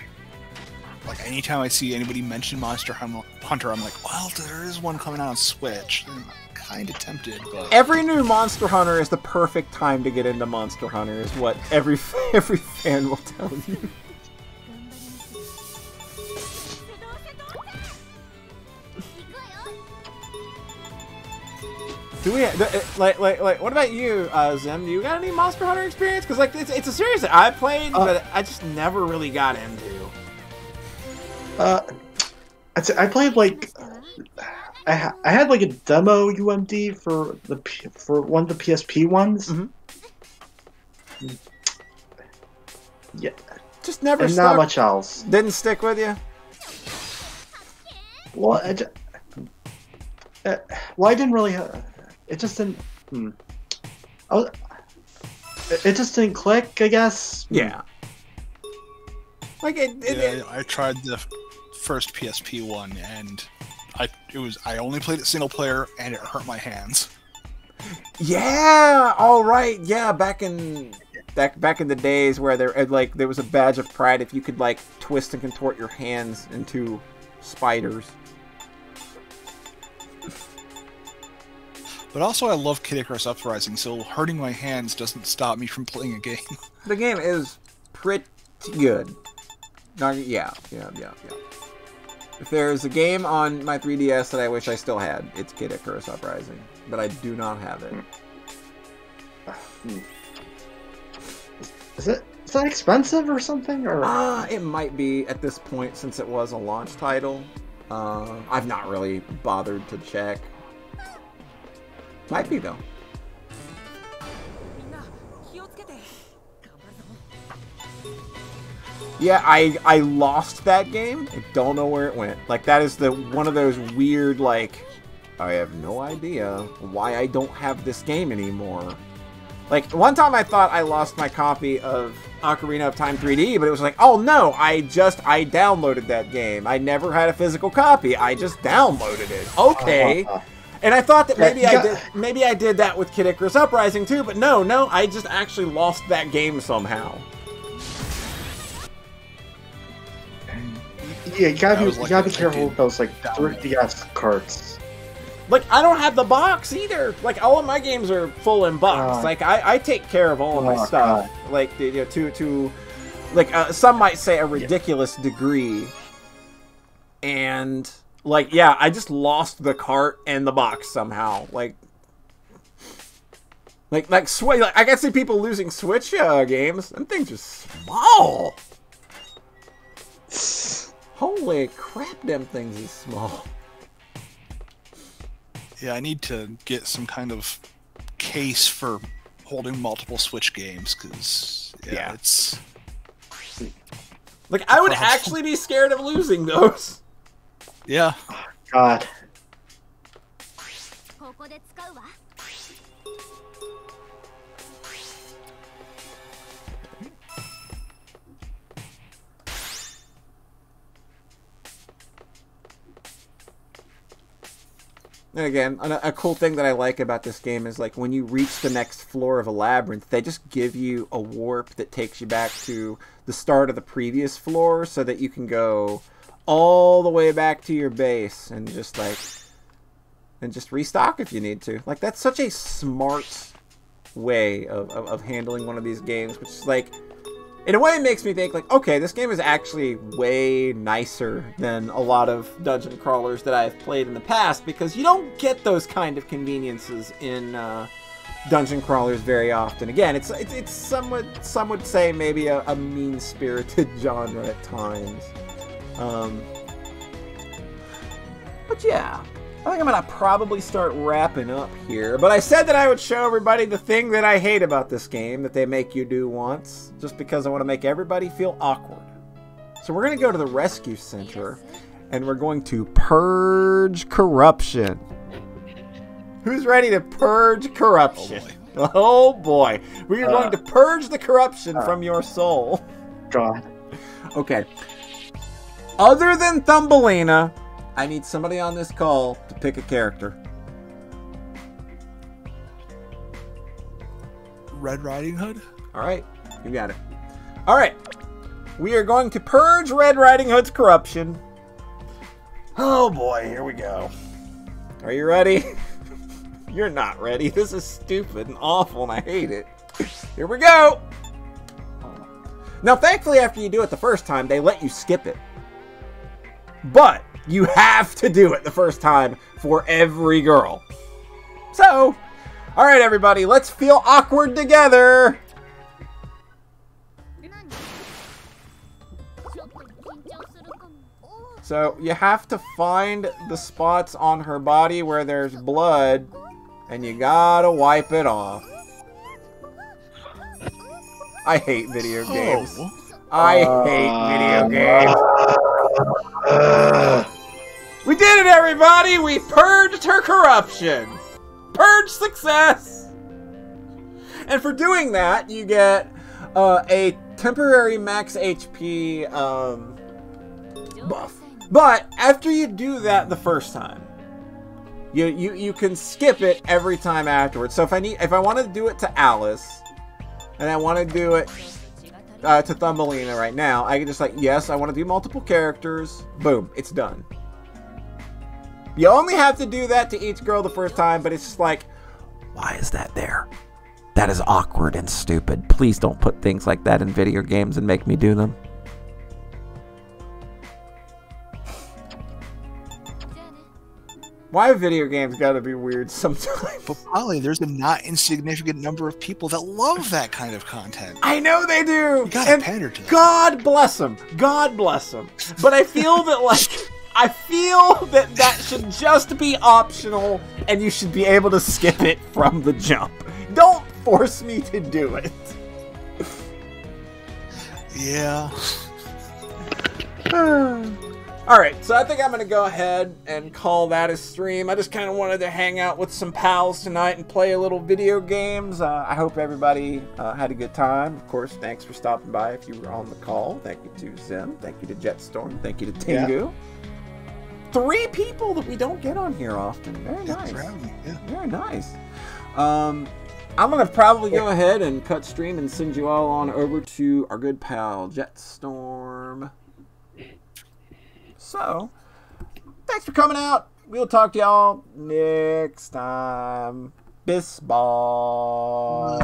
Speaker 4: like, anytime I see anybody mention Monster Hunter, I'm like, well, there is one coming out on Switch. I'm kind of tempted, but
Speaker 1: Every new Monster Hunter is the perfect time to get into Monster Hunter, is what every fan will tell you. Do we like what about you, Zim? Do you got any Monster Hunter experience? Because like it's a series that I played, but I just never really got into.
Speaker 3: I played like I had like a demo UMD for one of the PSP ones.
Speaker 1: Mm-hmm.
Speaker 3: Yeah,
Speaker 1: just never.
Speaker 3: And not much else.
Speaker 1: Didn't stick with you.
Speaker 3: Well, I didn't really. It just didn't. It just didn't click, I guess.
Speaker 1: Yeah. Like
Speaker 4: I tried the first PSP one, and I only played it single player, and it hurt my hands.
Speaker 1: Yeah. All right. Yeah. Back in the days where there was a badge of pride if you could like twist and contort your hands into spiders.
Speaker 4: But also, I love Kid Icarus Uprising, so hurting my hands doesn't stop me from playing a game.
Speaker 1: The game is pretty good. Yeah. If there's a game on my 3DS that I wish I still had, it's Kid Icarus Uprising. But I do not have it.
Speaker 3: Is that expensive or something? Or
Speaker 1: it might be at this point since it was a launch title. I've not really bothered to check. Might be though. Yeah, I lost that game. I don't know where it went. Like that is one of those weird like I have no idea why I don't have this game anymore. Like one time I thought I lost my copy of Ocarina of Time 3D, but it was like, oh no, I downloaded that game. I never had a physical copy. I just downloaded it. Okay. And I thought that maybe I did that with Kid Icarus Uprising too, but no, I just actually lost that game somehow.
Speaker 3: Yeah, you gotta be careful with those like 3DS carts.
Speaker 1: Like I don't have the box either. Like all of my games are full in box. Like I take care of all of my stuff. God. Like to some might say a ridiculous degree. And like, yeah, I just lost the cart and the box somehow. Like I can see people losing Switch games. Them things are small. Holy crap, them things is small.
Speaker 4: Yeah, I need to get some kind of case for holding multiple Switch games because
Speaker 1: Yeah.
Speaker 4: it's
Speaker 1: Like, I would actually be scared of losing those.
Speaker 4: yeah.
Speaker 3: God.
Speaker 1: And again, a cool thing that I like about this game is, like, when you reach the next floor of a labyrinth, they just give you a warp that takes you back to the start of the previous floor so that you can go all the way back to your base and just, like, and just restock if you need to. Like, that's such a smart way of handling one of these games, which is, like, in a way it makes me think, like, okay, this game is actually way nicer than a lot of dungeon crawlers that I've played in the past, because you don't get those kind of conveniences in dungeon crawlers very often. Again, it's somewhat, some would say maybe a mean-spirited genre at times. But yeah, I think I'm going to probably start wrapping up here. But I said that I would show everybody the thing that I hate about this game that they make you do once, just because I want to make everybody feel awkward. So we're going to go to the rescue center, and we're going to purge corruption. Who's ready to purge corruption? Oh boy. We are going to purge the corruption from your soul.
Speaker 3: God.
Speaker 1: Okay. Other than Thumbelina, I need somebody on this call to pick a character.
Speaker 4: Red Riding Hood?
Speaker 1: Alright, you got it. Alright, we are going to purge Red Riding Hood's corruption. Oh boy, here we go. Are you ready? You're not ready. This is stupid and awful and I hate it. Here we go! Now thankfully after you do it the first time, they let you skip it. But you have to do it the first time for every girl. So, alright everybody, let's feel awkward together! So, you have to find the spots on her body where there's blood, and you gotta wipe it off. I hate video games. I hate video games. We did it, everybody! We purged her corruption! Purge success! And for doing that, you get a temporary max HP buff. But after you do that the first time, you can skip it every time afterwards. So if I want to do it to Alice, and I want to do it to Thumbelina right now, I can just like, yes, I want to do multiple characters. Boom, it's done. You only have to do that to each girl the first time, but it's just like, why is that there? That is awkward and stupid. Please don't put things like that in video games and make me do them. Why have video games gotta be weird sometimes?
Speaker 4: But probably there's a not insignificant number of people that love that kind of content.
Speaker 1: I know they do!
Speaker 4: You gotta pander to them.
Speaker 1: God bless them. God bless them. But I feel that, like, I feel that that should just be optional, and you should be able to skip it from the jump. Don't force me to do it.
Speaker 4: Yeah.
Speaker 1: Alright, so I think I'm going to go ahead and call that a stream. I just kind of wanted to hang out with some pals tonight and play a little video games. I hope everybody had a good time. Of course, thanks for stopping by if you were on the call. Thank you to Zim. Thank you to Jetstorm. Thank you to Tengu. Yeah. 3 people that we don't get on here often. Very nice.
Speaker 4: Yeah.
Speaker 1: Very nice. I'm going to probably go ahead and cut stream and send you all on over to our good pal, Jetstorm. So, thanks for coming out. We'll talk to y'all next time. Bis ball.